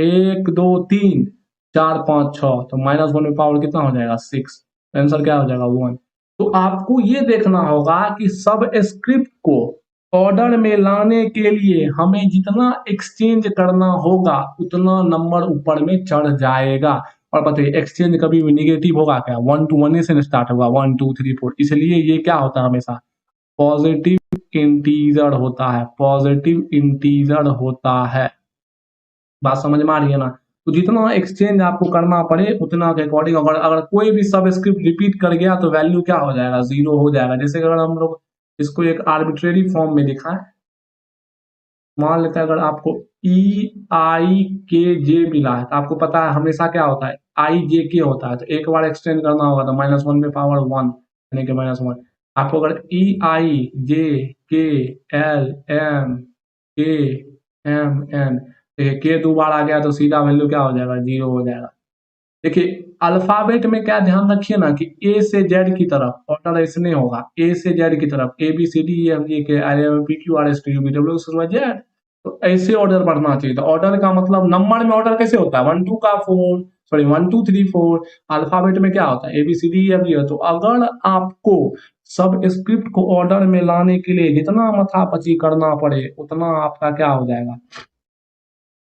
1 2 3 4 5 6, तो -1 में पावर कितना हो जाएगा 6। आंसर क्या हो जाएगा 1। तो आपको ये देखना होगा कि सब स्क्रिप्ट को ऑर्डर में लाने के लिए हमें जितना एक्सचेंज करना होगा उतना नंबर ऊपर में चढ़ जाएगा। और बताइए एक्सचेंज कभी भी निगेटिव होगा क्या, 1 to 1 से स्टार्ट होगा, 1 2 3 4, इसलिए ये क्या होता है हमेशा पॉजिटिव इंटीजर होता है, पॉजिटिव इंटीजर होता है। बात समझ में आ रही है ना। तो जितना एक्सचेंज आपको करना पड़े उतना के अकॉर्डिंग, अगर अगर कोई भी सब स्क्रिप्ट रिपीट कर गया तो वैल्यू क्या हो जाएगा, 0 हो जाएगा। जैसे अगर हम लोग इसको एक आर्बिट्रेरी फॉर्म में दिखाएं, मान लेते हैं अगर आपको EIKJ मिला है, तो आपको पता है हमेशा क्या होता है IJK होता है, तो एक बार एक्सटेंड करना होगा तो -1 में पावर 1 यानी कि -1। आपको अगर EIJKLMKMN, देखिए के 2 बार आ गया तो सीधा वैल्यू क्या हो जाएगा 0 हो जाएगा। देखिए अल्फाबेट में क्या ध्यान रखिए ना कि ए से जेड की तरफ ऑर्डर ऐसे नहीं होगा, ए से जेड की तरफ ABCDEFGHIJKLMNOP तो ऐसे ऑर्डर बढ़ना चाहिए। तो ऑर्डर का मतलब नंबर में ऑर्डर कैसे होता है 1 2 का 4, सॉरी 1 2 3 4, अल्फाबेट में क्या होता है ABCDEFG। तो अगर आपको सब स्क्रिप्ट को ऑर्डर में लाने के लिए जितना मथापची करना पड़े उतना आपका क्या हो जाएगा,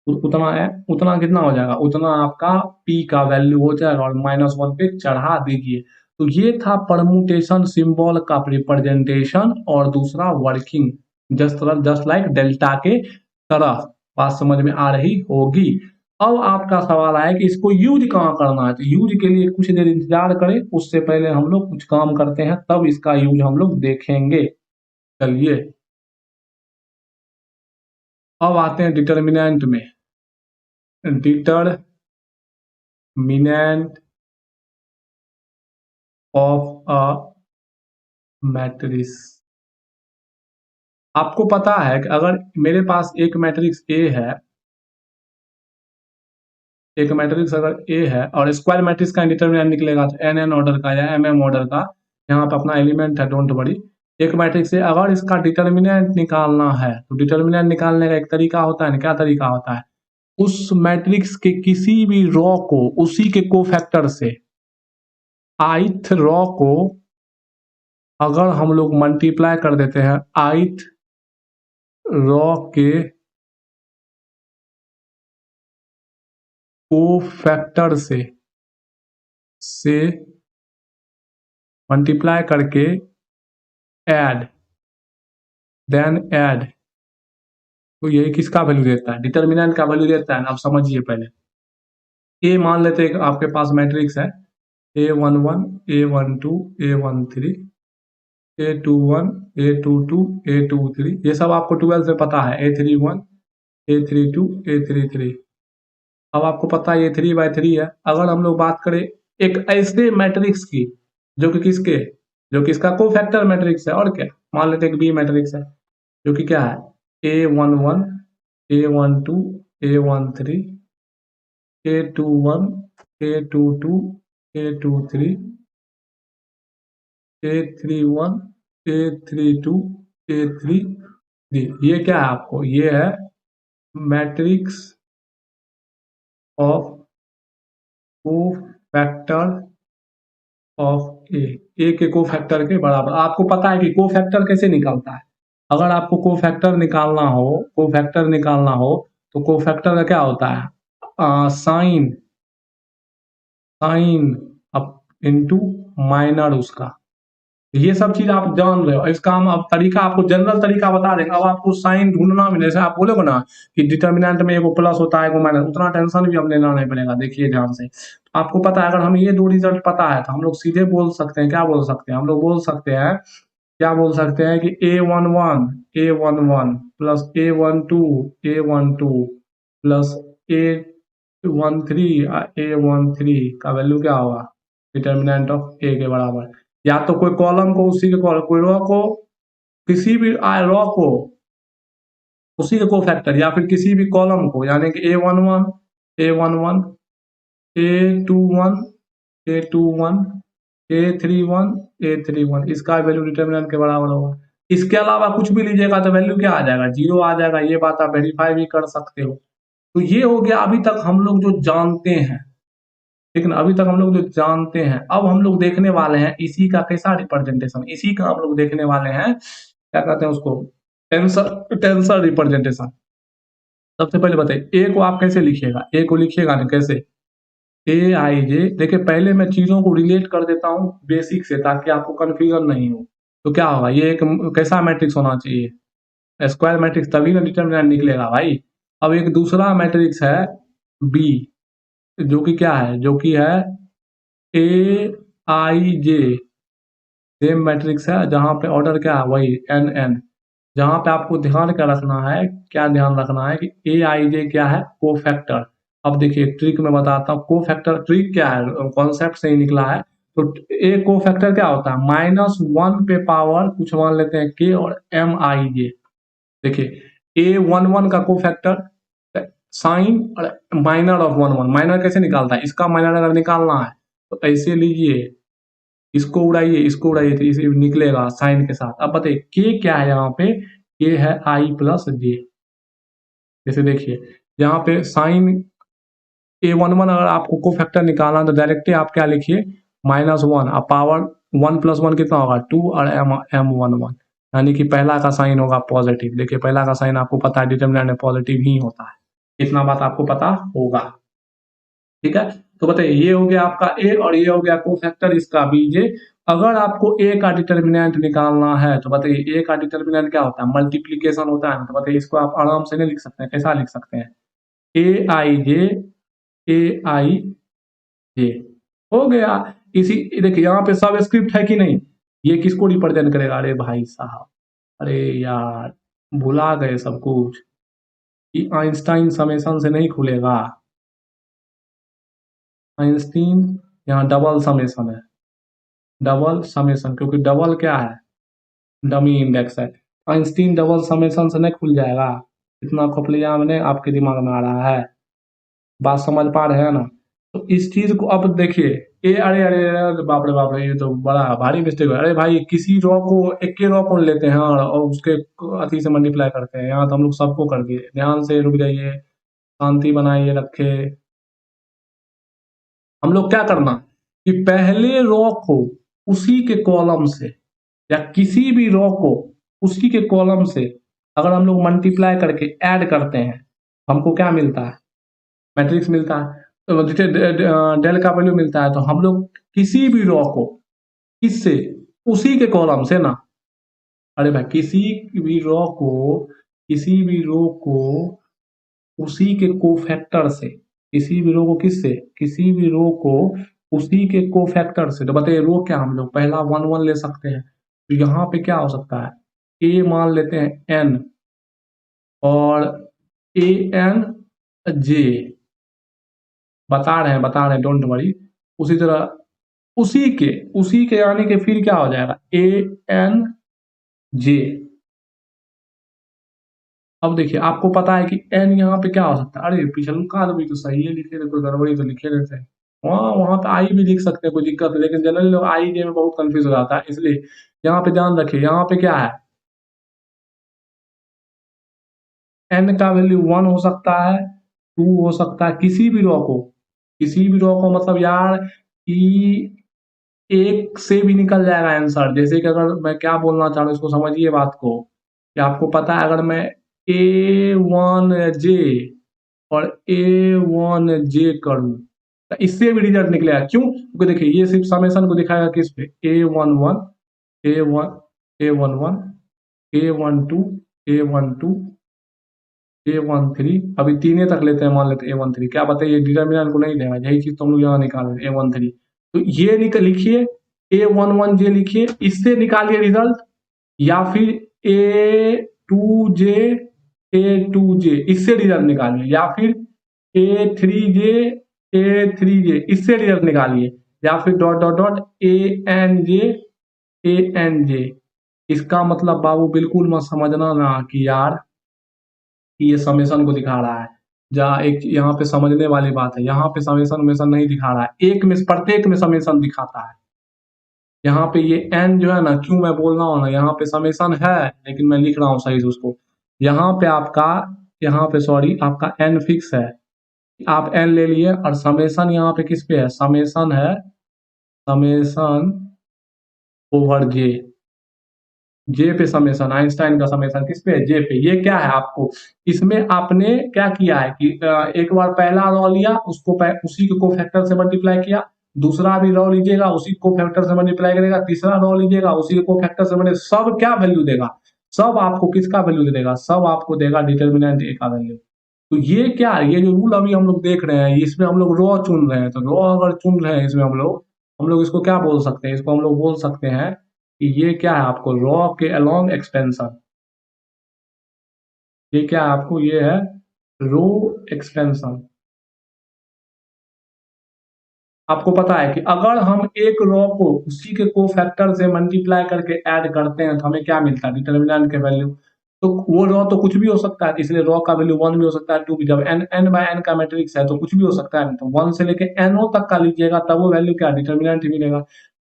उतना है, उतना कितना हो जाएगा, उतना आपका P का वैल्यू हो जाएगा और -1 पे चढ़ा दीजिए। तो ये था परमुटेशन सिंबल का रिप्रेजेंटेशन और दूसरा वर्किंग, जस्ट लाइक डेल्टा के तरह। बात समझ में आ रही होगी। अब आपका सवाल है कि इसको यूज कहाँ करना है, तो यूज के लिए कुछ देर इंतजार करें, उससे पहले हम लोग कुछ काम करते हैं तब इसका यूज हम लोग देखेंगे। चलिए अब आते हैं डिटर्मिनेंट में। Determinant of a matrix. आपको पता है कि अगर मेरे पास एक मैट्रिक्स ए है, एक मैट्रिक्स अगर ए है और स्क्वायर मैट्रिक्स का डिटर्मिनेंट निकलेगा तो एन ऑर्डर का या एम ऑर्डर का, यहाँ पे अपना एलिमेंट है, डोंट वरी। एक मैट्रिक्स से अगर इसका डिटर्मिनेंट निकालना है तो डिटर्मिनेंट निकालने का एक तरीका होता है ना, क्या तरीका होता है, उस मैट्रिक्स के किसी भी रॉ को उसी के कोफैक्टर से, ith रॉ को अगर हम लोग मल्टीप्लाई कर देते हैं ith रॉ के कोफैक्टर से मल्टीप्लाई करके ऐड, देन ऐड, तो ये किसका वैल्यू देता है, डिटर्मिनेंट का वैल्यू देता है। अब समझिए पहले ए मान लेते हैं आपके पास मैट्रिक्स है A11 A12 A13 A21 A22 A23, ये सब आपको 12 से पता है, A31 A32 A33। अब आपको पता है ये 3/3 है। अगर हम लोग बात करें एक ऐसे मैट्रिक्स की जो कि किसके, जो कि इसका कोफैक्टर मैट्रिक्स है, और क्या मान लेते हैं कि बी मैट्रिक्स है, जो कि क्या है A11 A12 A13 A21 A22 A23 A31 A32 A33। ये क्या है आपको, ये है मैट्रिक्स ऑफ कोफैक्टर ऑफ ए के कोफैक्टर के बराबर। आपको पता है कि कोफैक्टर कैसे निकलता है, अगर आपको कोफैक्टर निकालना हो, कोफैक्टर निकालना हो तो कोफैक्टर का क्या होता है sign, sign up into minor उसका, ये सब चीज आप जान रहे हो। इसका हम अब तरीका आपको जनरल तरीका बता देंगे। अब आपको साइन ढूंढना भी नहीं, जैसे आप बोलोगे ना कि डिटर्मिनेंट में एगो प्लस होता है एगो माइनस, उतना टेंशन भी हम लेना नहीं पड़ेगा। देखिए ध्यान से, आपको पता है, अगर हम ये दो रिजल्ट पता है तो हम लोग सीधे बोल सकते हैं, क्या बोल सकते हैं हम लोग, बोल सकते हैं, क्या बोल सकते हैं कि A11 plus A12 plus A13 का वैल्यू क्या होगा, डिटर्मिनेंट ऑफ ए के बराबर। या तो कोई कॉलम को उसी के कॉलम, कोई रो को किसी भी रो को उसी के कोफैक्टर, या फिर किसी भी कॉलम को, यानी कि A11 A21 A21 A31 इसका वैल्यू डिटर्मिनेंट के बराबर होगा। इसके अलावा कुछ भी लीजिएगा तो वैल्यू क्या आ जाएगा, जीरो आ जाएगा। ये बात आप वेरीफाई भी कर सकते हो। तो ये हो गया अभी तक हम लोग जो जानते हैं, लेकिन अभी तक हम लोग जो जानते हैं, अब हम लोग देखने वाले हैं इसी का कैसा रिप्रेजेंटेशन, इसी का हम लोग देखने वाले हैं, क्या कहते हैं उसको, टेंसर टेंसर रिप्रेजेंटेशन। सबसे पहले बताइए ए को आप कैसे लिखिएगा, ए को लिखिएगा ना कैसे, A i j। देखिए पहले मैं चीजों को रिलेट कर देता हूँ बेसिक से, ताकि आपको कंफ्यूजन नहीं हो। तो क्या होगा, ये एक कैसा मैट्रिक्स होना चाहिए, स्क्वायर मैट्रिक्स, तभी ना डिटर्मिनेंट निकलेगा भाई। अब एक दूसरा मैट्रिक्स है बी, जो कि क्या है, जो कि है A i j, same matrix है, जहां पे ऑर्डर क्या है वही n। जहां पे आपको ध्यान क्या रखना है, क्या ध्यान रखना है कि A i j क्या है, कोफैक्टर। अब देखिए ट्रिक में बताता हूँ, कोफैक्टर ट्रिक क्या है, कॉन्सेप्ट से ही निकला है। तो ए कोफैक्टर क्या होता है, -1 पे पावर कुछ मान लेते हैं k और M i j। देखिए A11 का कोफैक्टर साइन और माइनर ऑफ 11, माइनर कैसे निकालता है, इसका माइनर अगर निकालना है तो ऐसे लीजिए, इसको उड़ाइए तो इसे निकलेगा साइन के साथ। अब बताइए के क्या है, यहाँ पे के है i+j। जैसे देखिए यहाँ पे साइन A11 अगर आपको को फैक्टर निकालना है तो डायरेक्टली आप क्या लिखिए, -1, अब पावर 1+1 कितना होगा 2, और M11, यानी कि पहला का साइन होगा पॉजिटिव। देखिए पहला का साइन आपको पता है डिटर्मिनेंट में पॉजिटिव ही होता है, इतना बात आपको पता होगा। ठीक है, तो बताइए ये हो गया आपका ए, और ये हो गया कोफैक्टर इसका बीजे। अगर आपको ए का डिटर्मिनेंट निकालना है तो बताइए ए का डिटर्मिनेंट क्या होता है, मल्टीप्लीकेशन होता है ना। तो बताइए इसको आप आराम से नहीं लिख सकते हैं, कैसा लिख सकते हैं, A i j हो गया। इसी देखिए यहाँ पे सब स्क्रिप्ट है कि नहीं, ये किसको रिप्रेजेंट करेगा, अरे भाई साहब, अरे यार भुला गए सब कुछ, कि आइंस्टाइन समेशन से नहीं खुलेगा, आइंस्टीन यहाँ डबल समेशन है, डबल समेशन, क्योंकि डबल क्या है, डमी इंडेक्स है। आइंस्टीन डबल समेशन से नहीं खुल जाएगा, इतना खोपड़िया मैंने आपके दिमाग में आ रहा है, बात समझ पा रहे हैं ना। तो इस चीज को अब देखिए, ए अरे अरे अरे, बाप रे बाप रे, ये तो बड़ा भारी मिस्टेक है। अरे भाई किसी रॉ को, एक के रॉ को लेते हैं और उसके अति से मल्टीप्लाई करते हैं, यहाँ तो हम लोग सबको कर दिए। ध्यान से रुक जाइए, शांति बनाइए रखे। हम लोग क्या करना कि पहले रॉ को उसी के कॉलम से, या किसी भी रो को उसी के कॉलम से अगर हम लोग मल्टीप्लाई करके ऐड करते हैं, हमको क्या मिलता है, मैट्रिक्स मिलता है, तो डेल का वैल्यू मिलता है। तो हम लोग किसी भी रो को किससे, उसी के कॉलम से ना, अरे भाई किसी भी रो को उसी के कोफैक्टर से, किसी भी रो को किससे, किसी भी रो को उसी के कोफैक्टर से। तो बताइए रो क्या, हम लोग पहला 1 1 ले सकते हैं, तो यहाँ पे क्या हो सकता है, ए मान लेते हैं n, और A n j, बता रहे हैं डोंट वरी। उसी तरह उसी के यानी कि फिर क्या हो जाएगा, A n j। अब देखिए आपको पता है कि n यहाँ पे क्या हो सकता है, अरे पिछलका भी तो सही है लिखे थे, कोई गड़बड़ी तो लिखे रहते हैं, वहाँ वहाँ पे आई भी लिख सकते हैं, कोई दिक्कत नहीं, लेकिन जनरली लोग आई जे में बहुत कंफ्यूज हो जाता है। इसलिए यहाँ पे ध्यान रखिए, यहाँ पे क्या है, n का वैल्यू 1 हो सकता है, 2 हो सकता है, किसी भी रो को मतलब यार कि एक से भी निकल जाएगा आंसर। जैसे कि अगर मैं क्या बोलना चाह रहा हूँ इसको समझिए बात को, कि आपको पता है अगर मैं A1j और A1j करूँ तो इससे भी रिजल्ट निकलेगा। क्यों, क्योंकि देखिए ये सिर्फ समेशन को दिखाएगा किस पे, A11 A1 A11 A12 A12 A13 अभी तीने तक लेते हैं, मान लेते हैं A13। क्या बताइए, डिटर्मिनेंट को नहीं देगा, यही चीज तुम लोग यहाँ निकाल रहे A13। तो ये लिखिए A11J लिखिए, इससे निकालिए रिजल्ट, या फिर A2J A2J इससे रिजल्ट निकालिए, या फिर A3J A3J इससे रिजल्ट निकालिए, या फिर डॉट डॉट डॉट ANJ इसका मतलब बाबू बिल्कुल मत समझना ना कि यार कि ये समेशन को दिखा रहा है। जहाँ एक यहाँ पे समझने वाली बात है, यहाँ पे समेशन उमेशन नहीं दिखा रहा है, एक में प्रत्येक में समेशन दिखाता है। यहाँ पे ये एन जो है ना, क्यों मैं बोल रहा हूँ ना, यहाँ पे समेशन है लेकिन मैं लिख रहा हूँ सही से उसको। यहाँ पे आपका, यहाँ पे सॉरी, आपका एन फिक्स है, आप एन ले लिए, और समेशन यहाँ पे किस पे है, समेशन है, समेशन ओवर जे, जे पे समेशन, आइंस्टाइन का समेशन किस पे है, जे पे। ये क्या है आपको, इसमें आपने क्या किया है कि एक बार पहला रॉ लिया, उसको उसी को फैक्टर से मल्टीप्लाई किया, दूसरा भी रॉ लीजिएगा उसी को फैक्टर से मल्टीप्लाई करेगा, तीसरा रॉ लीजिएगा उसी को फैक्टर से मल्टीप्लाई, सब क्या वैल्यू देगा, सब आपको किसका वैल्यू देगा, सब आपको देगा डिटर्मिनेंट ए का वैल्यू। तो ये क्या है, ये जो रूल अभी हम लोग देख रहे हैं, इसमें हम लोग रॉ चुन रहे हैं, तो रॉ अगर चुन रहे हैं इसमें हम लोग इसको क्या बोल सकते हैं, इसको हम लोग बोल सकते हैं कि ये क्या है आपको, रॉ के अलोंग एक्सपेंशन। ये क्या है आपको, ये है रो एक्सपेंशन। आपको पता है कि अगर हम एक रॉ को उसी के कोफैक्टर से मल्टीप्लाई करके ऐड करते हैं तो हमें क्या मिलता है, डिटर्मिनेंट के वैल्यू। तो वो रॉ तो कुछ भी हो सकता है, इसलिए रॉ का वैल्यू 1 भी हो सकता है, 2 भी। जब n बाय n का मैट्रिक्स है तो कुछ भी हो सकता है, तो 1 से लेके no तक का लीजिएगा तब वो वैल्यू क्या, डिटर्मिनेंट ही मिलेगा।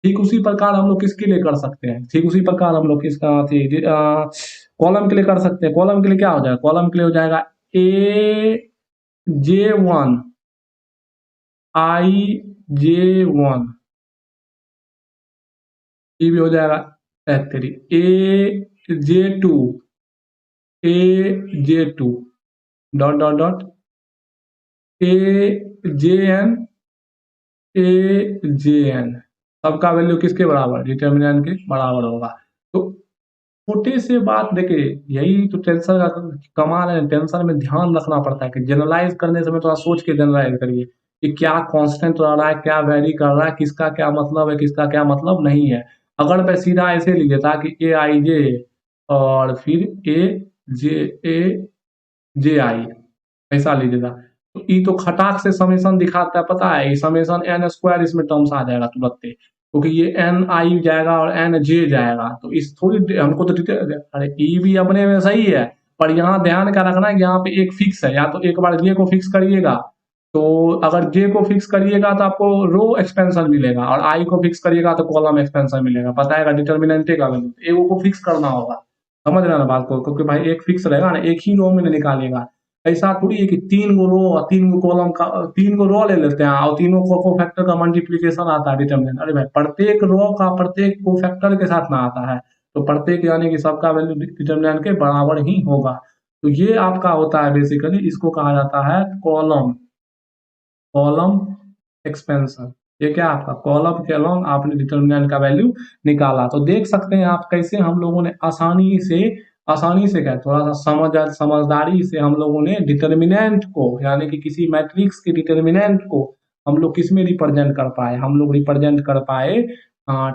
ठीक उसी प्रकार हम लोग किसके लिए कर सकते हैं, ठीक उसी प्रकार हम लोग किसका कॉलम के लिए कर सकते हैं। कॉलम के लिए क्या हो जाएगा, कॉलम के लिए हो जाएगा AJ1 IJ1, ये भी हो जाएगा three, AJ2 AJ2 dot dot dot AJN AJN, सबका वैल्यू किसके बराबर, डिटर्मिनेंट के बराबर होगा। तो छोटे से बात देखिए, यही तो टेंशन का कमाल है, टेंशन में ध्यान रखना पड़ता है कि जनरलाइज करने समय थोड़ा सोच के जनरलाइज करिए कि क्या कांस्टेंट रह रहा है, क्या वेरी कर रहा है, किसका क्या मतलब है, किसका क्या मतलब नहीं है। अगर मैं सीधा ऐसे लिख देता कि AIJ और फिर AJI ऐसा लिख देता, तो ई तो खटाक से समेशन दिखाता है, पता है, ये समेशन n स्क्वायर इसमें टर्म्स आ जाएगा तुरंत, क्योंकि ये एन आई जाएगा और एन जे जाएगा, तो इस थोड़ी हमको तो अरे ई भी अपने में सही है, पर यहाँ ध्यान का रखना है कि यहाँ पे एक फिक्स है, या तो एक बार जे को फिक्स करिएगा, तो अगर जे को फिक्स करिएगा तो आपको रो एक्सपेंशन मिलेगा, और आई को फिक्स करिएगा तो कॉलम एक्सपेंशन मिलेगा, बताएगा डिटर्मिनेंटे का वैल्यू, एगो को फिक्स करना होगा, समझ रहे ना बात को, क्योंकि भाई एक फिक्स रहेगा ना, एक ही रो में निकालेगा। ऐसा थोड़ी है कि 3 गो रो और 3 गो कॉलम का, 3 गो रो ले लेते हैं और तीनों को कोफैक्टर का मल्टीप्लिकेशन आता है डिटरमिनेंट। अरे भाई, प्रत्येक रो का प्रत्येक कोफैक्टर के साथ में आता है, तो प्रत्येक यानी कि सबका वैल्यू डिटरमिनेंट के बराबर ही होगा। तो ये आपका होता है बेसिकली, इसको कहा जाता है कॉलम, कॉलम एक्सपेंशन। ये क्या आपका कॉलम के अलोंग आपने डिटरमिनेंट का वैल्यू निकाला। तो देख सकते हैं आप कैसे हम लोगों ने आसानी से क्या, थोड़ा सा समझदारी से हम लोगों ने डिटर्मिनेंट को, यानी कि किसी मैट्रिक्स के डिटर्मिनेंट को हम लोग किस में रिप्रेजेंट कर पाए, हम लोग रिप्रेजेंट कर पाए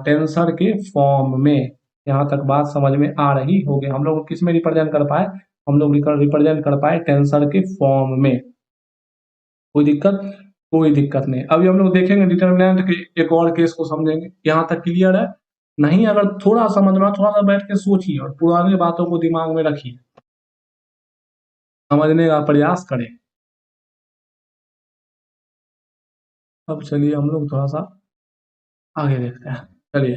टेंसर के फॉर्म में। यहाँ तक बात समझ में आ रही होगी, हम लोग किस में रिप्रेजेंट कर पाए, हम लोग रिप्रेजेंट कर पाए टेंसर के फॉर्म में। कोई दिक्कत, कोई दिक्कत नहीं। अभी हम लोग देखेंगे डिटर्मिनेंट के एक और केस को समझेंगे। यहाँ तक क्लियर है? नहीं, अगर थोड़ा समझना, थोड़ा सा बैठ के सोचिए और पुरानी बातों को दिमाग में रखिए, समझने का प्रयास करें। अब चलिए हम लोग थोड़ा सा आगे देखते हैं। चलिए,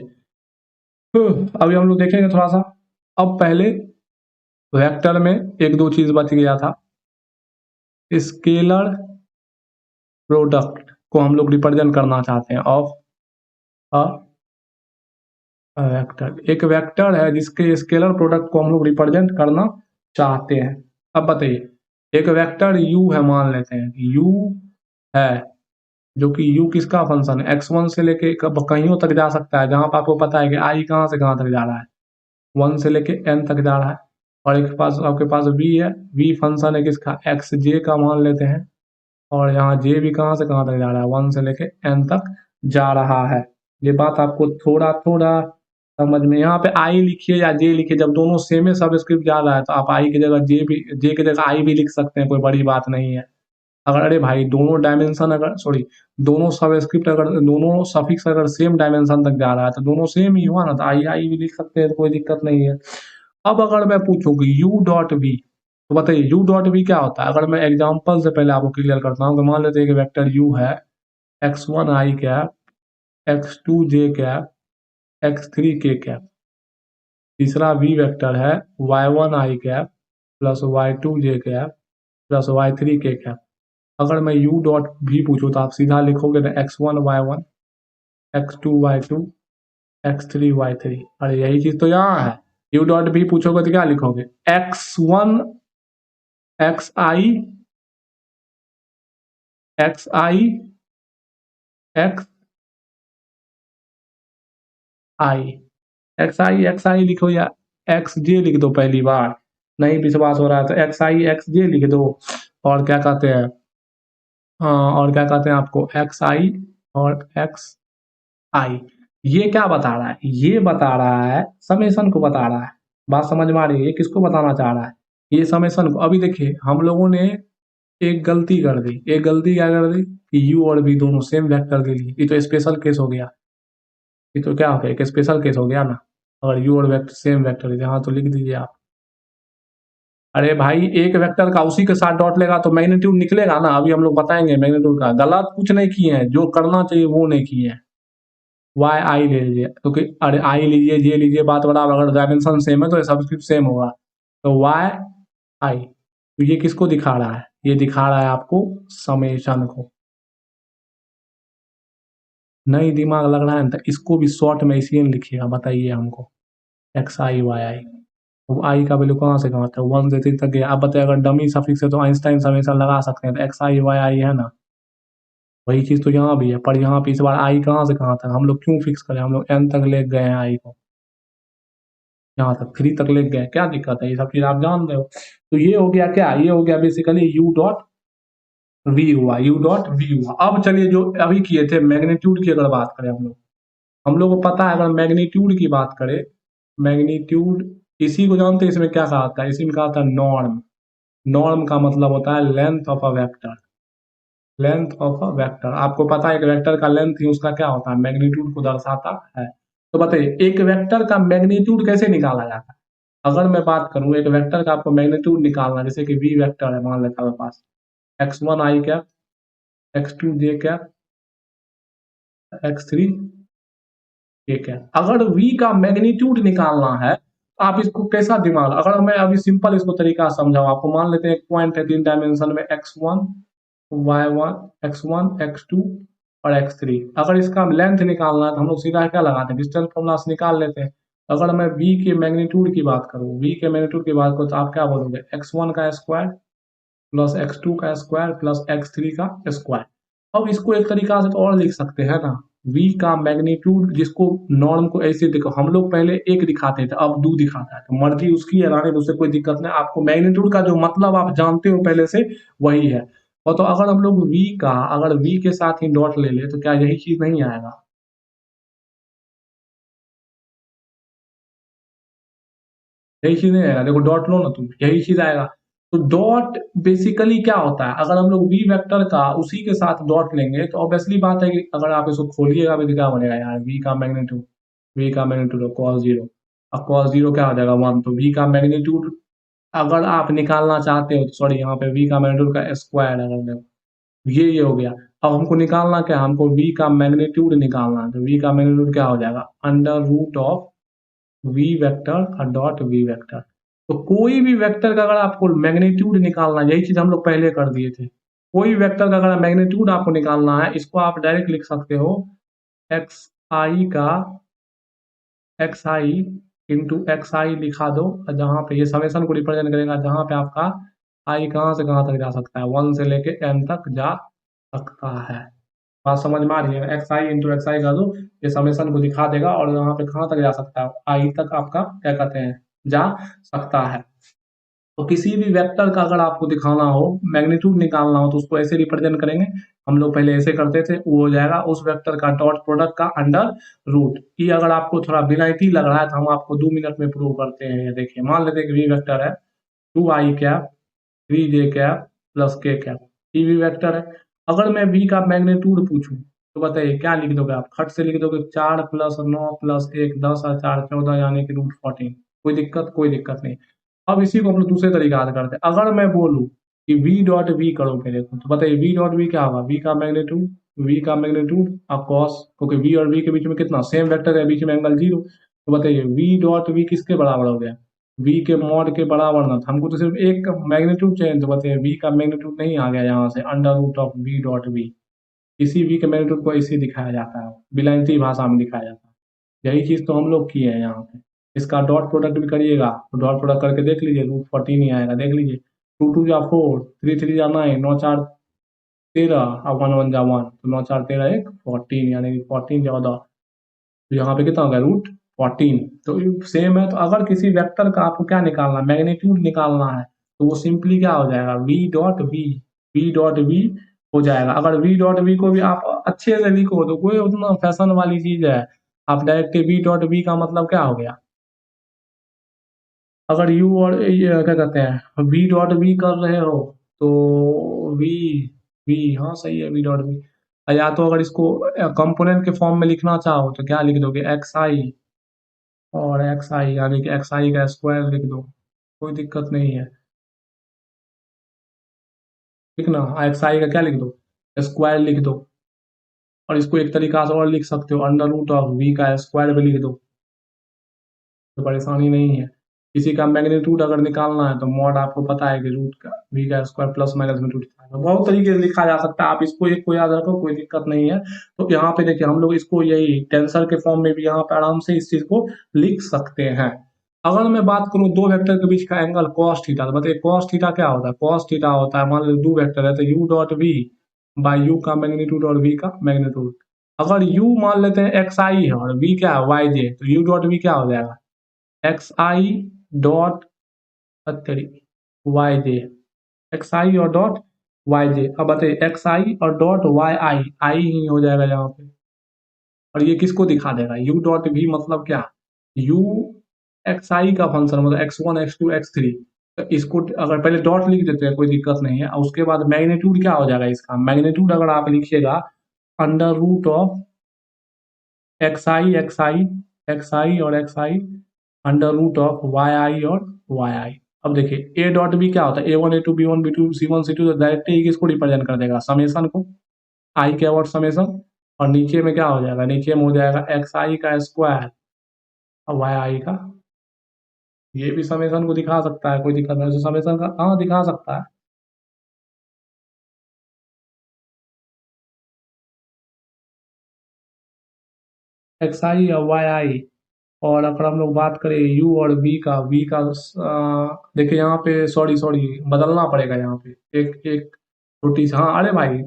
अभी हम लोग देखेंगे थोड़ा सा। अब पहले वेक्टर में एक दो चीज बच गया था, स्केलर प्रोडक्ट को हम लोग रिप्रेजेंट करना चाहते हैं ऑफ अ वेक्टर। एक वेक्टर है जिसके स्केलर प्रोडक्ट को हम लोग रिप्रेजेंट करना चाहते हैं। अब बताइए, एक वेक्टर u है, मान लेते हैं u है, जो कि u किसका फंक्शन है, x1 से लेके कहीं तक जा सकता है, जहां पर आपको पता है कि i कहां से कहां तक जा रहा है, 1 से लेके n तक जा रहा है। और एक पास आपके पास v है, v फंक्शन है किसका, xj का मान लेते हैं, और यहाँ j भी कहां से कहां तक जा रहा है, 1 से लेके n तक जा रहा है। ये बात आपको थोड़ा थोड़ा समझ में, यहाँ पे i लिखिए या j लिखिए, जब दोनों सेम सबस्क्रिप्ट जा रहा है तो आप i की जगह j की जगह i भी लिख सकते हैं, कोई बड़ी बात नहीं है। अगर अरे भाई दोनों डायमेंशन अगर सॉरी दोनों सबस्क्रिप्ट अगर दोनों सफिक्स अगर सेम डायमेंशन तक जा रहा है तो दोनों सेम ही हुआ ना, तो आई आई भी लिख सकते हैं, तो कोई दिक्कत नहीं है। अब अगर मैं पूछूं कि u डॉट वी, तो बताइए u डॉट वी क्या होता है। अगर मैं एग्जांपल से पहले आपको क्लियर करता हूँ, तो मान लेते हैं कि वेक्टर u है x1 i cap, x2 j cap, x3 k cap. तीसरा v वेक्टर है y1 i cap plus y2 j cap plus y3 k cap. अगर मैं u डॉट भी पूछूं तो आप सीधा लिखोगे ना x1 y1, x2 y2, x3 y3। अरे यही चीज तो यहाँ है। u डॉट भी पूछोगे तो क्या लिखोगे, x1 xi xi xi xi लिखो या xj लिख दो, पहली बार नहीं विश्वास हो रहा है तो xi xj लिख दो। और क्या कहते हैं, हाँ और क्या कहते हैं आपको xi और xi। ये क्या बता रहा है, ये बता रहा है समेशन को बता रहा है। बात समझ में आ रही है, ये किसको बताना चाह रहा है, ये समेशन को। अभी देखिए हम लोगों ने एक गलती कर दी, एक गलती क्या कर दी कि u और v दोनों सेम वेक्टर ले लिए, ये तो स्पेशल केस हो गया, ये तो क्या हो गया, एक स्पेशल केस हो गया ना। अगर u और वेक्टर सेम वेक्टर ले, हाँ तो लिख दीजिए आप। अरे भाई एक वेक्टर का उसी के साथ डॉट लेगा तो मैग्नीट्यूड निकलेगा ना, अभी हम लोग बताएंगे मैग्नीट्यूड का। गलत कुछ नहीं किए हैं, जो करना चाहिए वो नहीं किए हैं। वाई आई ले लीजिए, क्योंकि अरे आई लीजिए जे लीजिए बात बराबर, अगर डायमेंशन सेम है तो सब्सक्रिप्ट सेम होगा। तो वाई आई, तो ये किसको दिखा रहा है, ये दिखा रहा है आपको समेशन को। नहीं दिमाग लग रहा है ना, तो इसको भी शॉर्ट में इसी में लिखिएगा, बताइए हमको एक्स आई वाई आई। तो आई का वैल्यू कहाँ से कहाँ तक, 1 से 3 तक गया। आप बताइए अगर डमी सफिक्स है तो आइंस्टाइन समेशन लगा सकते हैं, तो एक्स आई वाई आई है ना, वही चीज तो यहाँ भी है। पर यहाँ पे इस बार आई कहाँ से कहाँ तक, हम लोग क्यों फिक्स करें, हम लोग एन तक ले गए हैं आई को, यहाँ तक 3 तक ले गए, क्या दिक्कत है, ये सब चीज आप जान रहे हो। तो ये हो गया क्या, ये हो गया बेसिकली यू डॉट वी हुआ, यू डॉट वी हुआ। अब चलिए जो अभी किए थे मैग्नीट्यूड की अगर बात करें, हम लोग को पता है अगर मैग्नीट्यूड की बात करें, मैग्नीट्यूड इसी को जानते हैं, इसमें क्या कहा था, इसी में कहा था नॉर्म। नॉर्म का मतलब होता है length of a vector, length of a vector. आपको पता है एक वेक्टर का लेंथ ही उसका क्या होता है, मैग्नीट्यूड को दर्शाता है। तो बताइए एक वेक्टर का मैग्नीट्यूड कैसे निकाला जाता है। अगर मैं बात करूं एक वेक्टर का आपको मैग्नीट्यूड निकालना, जैसे कि वी वेक्टर है मान लेता हूं मेरे पास, x1 i cap, x2 j cap, x3 k cap. अगर v का मैग्नीट्यूड निकालना है तो आप इसको कैसा दिमाग, अगर मैं अभी सिंपल इसको तरीका समझाऊं आपको, मान लेते हैं एक पॉइंट है 3 डायमेंशन में x1 y1 x1 x2 और x3। अगर इसका लेंथ निकालना है तो हम लोग सीधा क्या लगाते हैं, डिस्टेंस फॉर्मूला से निकाल लेते हैं। अगर मैं v के मैग्नीट्यूड की बात करूं, v के मैग्नीट्यूड की बात करूं तो आप क्या बोलोगे, x1 का स्क्वायर प्लस x2 का स्क्वायर प्लस x3 का स्क्वायर। अब इसको एक तरीका से तो और लिख सकते हैं ना, v का मैग्नीट्यूड, जिसको नॉर्म को ऐसे देखो, हम लोग पहले एक दिखाते थे अब 2 दिखाता है, तो मर्जी उसकी है, रानी उससे कोई दिक्कत नहीं। आपको मैग्नीट्यूड का जो मतलब आप जानते हो पहले से वही है। और तो अगर हम लोग v का, अगर v के साथ ही डॉट ले ले तो क्या यही चीज नहीं आएगा, यही चीज नहीं आएगा। देखो डॉट लो ना तुम, यही चीज आएगा। तो डॉट बेसिकली क्या होता है, अगर हम लोग वी वेक्टर का उसी के साथ डॉट लेंगे तो ऑब्वियसली बात है कि अगर आप इसको खोलिएगा भी तो क्या बनेगा यार, वी का मैग्नीट्यूड, वी का मैग्नीट्यूड cos 0। अब cos 0 क्या हो जाएगा 1, तो वी का मैग्नीट्यूड अगर आप निकालना चाहते हो तो सॉरी यहाँ पे वी का मैग्नीट्यूड का स्क्वायर अगर मैं, ये हो गया। अब हमको निकालना क्या है, हमको वी का मैग्नीट्यूड निकालना है, तो वी का मैग्नीट्यूड क्या हो जाएगा, under root of V vector और डॉट वी वेक्टर। तो कोई भी वेक्टर का अगर आपको मैग्नीट्यूड निकालना है, यही चीज हम लोग पहले कर दिए थे। कोई वेक्टर का अगर मैग्नीट्यूड आपको निकालना है, इसको आप डायरेक्ट लिख सकते हो एक्स आई का, एक्स आई इंटू एक्स आई लिखा दो, और जहां पे ये समेशन को रिप्रेजेंट करेगा, जहां पे आपका आई कहां से कहां तक जा सकता है, 1 से लेके n तक जा सकता है। बात समझ में आ रही है? एक्स आई इंटू एक्स आई कर दो, ये समेशन को दिखा देगा और यहाँ पे कहाँ तक जा सकता है, आई तक आपका क्या कहते हैं जा सकता है। तो किसी भी वेक्टर का अगर आपको दिखाना हो, मैग्नीट्यूड निकालना हो, तो उसको ऐसे रिप्रेजेंट करेंगे। हम लोग पहले ऐसे करते थे, वो हो जाएगा उस वेक्टर का डॉट प्रोडक्ट का अंडर रूट। ये अगर आपको थोड़ा विनाइटी लग रहा है तो हम आपको 2 मिनट में प्रूव करते हैं। ये देखिए, मान लेते हैं कि वी वेक्टर है 2i cap 3j cap plus के कैप, ये भी वेक्टर है। अगर मैं v का मैग्नीट्यूड पूछूं तो बताइए क्या लिख दोगे आप? खट से लिख दोगे 4 + 9 + 1 10 और 4 14 यानी कि √14। कोई दिक्कत? कोई दिक्कत नहीं। अब इसी को हम लोग दूसरे तरीका से करते हैं। अगर मैं बोलूं कि v डॉट वी करो मेरे को, तो बताइए v डॉट वी क्या होगा? v का मैग्नीट्यूड कॉस, क्योंकि v और v के बीच में कितना सेम वेक्टर है, बीच में एंगल 0। तो बताइए v डॉट वी किसके बराबर हो गया? v के मॉड के बराबर ना था, हमको तो सिर्फ एक मैग्नीट्यूड चाहिए। तो बताइए v का मैग्नीट्यूड नहीं आ गया यहाँ से, under root of v dot V. इसी v के मैग्नीट्यूड को इसी दिखाया जाता है, बिलायती भाषा में दिखाया जाता है। यही चीज तो हम लोग किए हैं यहाँ पे। इसका डॉट प्रोडक्ट भी करिएगा तो डॉट प्रोडक्ट करके देख लीजिए, √14 ही आएगा। देख लीजिए, 2 2 जा 4, 3 3 जा 9, 9 4 13 और 1 1 जा 1, तो 9 4 13 1 14, यानी कि 14 14। तो यहाँ पे कितना हो गया? √14। तो सेम है। तो अगर किसी वेक्टर का आपको क्या निकालना है, मैग्नीट्यूड निकालना है, तो वो सिंपली क्या हो जाएगा? वी डॉट वी हो जाएगा। अगर वी डॉट वी को भी आप अच्छे से लिखो तो कोई उतना फैशन वाली चीज है, आप डायरेक्ट वी डॉट वी का मतलब क्या हो गया? अगर यू और ये क्या कहते हैं वी डॉट वी कर रहे हो तो वी वी हाँ सही है, वी डॉट वी। या तो अगर इसको कंपोनेंट के फॉर्म में लिखना चाहो तो क्या लिख दोगे? एक्स आई और एक्स आई, यानी कि एक्स आई का स्क्वायर लिख दो, कोई दिक्कत नहीं है। लिखना एक्स आई का क्या लिख दो? स्क्वायर लिख दो। और इसको एक तरीका से और लिख सकते हो, अंडर रूट ऑफ वी का स्क्वायर भी लिख दो, तो परेशानी नहीं है। किसी का मैग्नीट्यूड अगर निकालना है तो मॉड आपको पता है कि रूट का वी का स्क्वायर प्लस माइनस में रूट का, बहुत तरीके से लिखा जा सकता है। आप इसको एक को याद रखो, कोई दिक्कत नहीं है। तो यहाँ पे देखिए, हम लोग इसको यही टेंसर के फॉर्म में भी यहाँ पे आराम से इस चीज को लिख सकते हैं। अगर मैं बात करूं दो वेक्टर के बीच का एंगल cos थीटा, तो बताइए cos थीटा क्या होता है? cos थीटा होता है, मान लो दो वेक्टर है तो u dot V by U का मैग्नीट्यूड और v का मैग्नीट्यूड। अगर u मान लेते हैं एक्स आई है और v क्या है? वाई जे, तो u डॉट वी क्या हो जाएगा? X I dot Y J, X I और डॉट वाई जे। अब बताइए एक्स आई और डॉट वाई आई, आई ही हो जाएगा यहाँ पे। और ये किसको दिखा देगा? u डॉट भी मतलब क्या? u एक्स आई का फंक्शन, मतलब x1 x2 x3। तो इसको अगर पहले डॉट लिख देते हैं कोई दिक्कत नहीं है, और उसके बाद मैग्नीट्यूड क्या हो जाएगा इसका? मैग्नीट्यूड अगर आप लिखिएगा under root of X I और X I, under root of Y I और वाई आई। अब देखिए ए डॉट बी क्या होता है? A1 A2 B1 B2 C1 C2, तो डायरेक्ट ही किसको रिप्रेजेंट कर देगा? समेशन को, आई के अबाउट समेशन। और नीचे में क्या हो जाएगा? नीचे में हो जाएगा एक्स आई का स्क्वायर और वाई आई का। ये भी समेशन को दिखा सकता है, कोई दिक्कत नहीं। समेशन का हाँ दिखा सकता है। एक्स आई और वाई आई। और अगर हम लोग बात करें यू और वी का देखिए यहाँ पे, सॉरी सॉरी, बदलना पड़ेगा यहाँ पे। एक एक छोटी सी, हाँ अरे भाई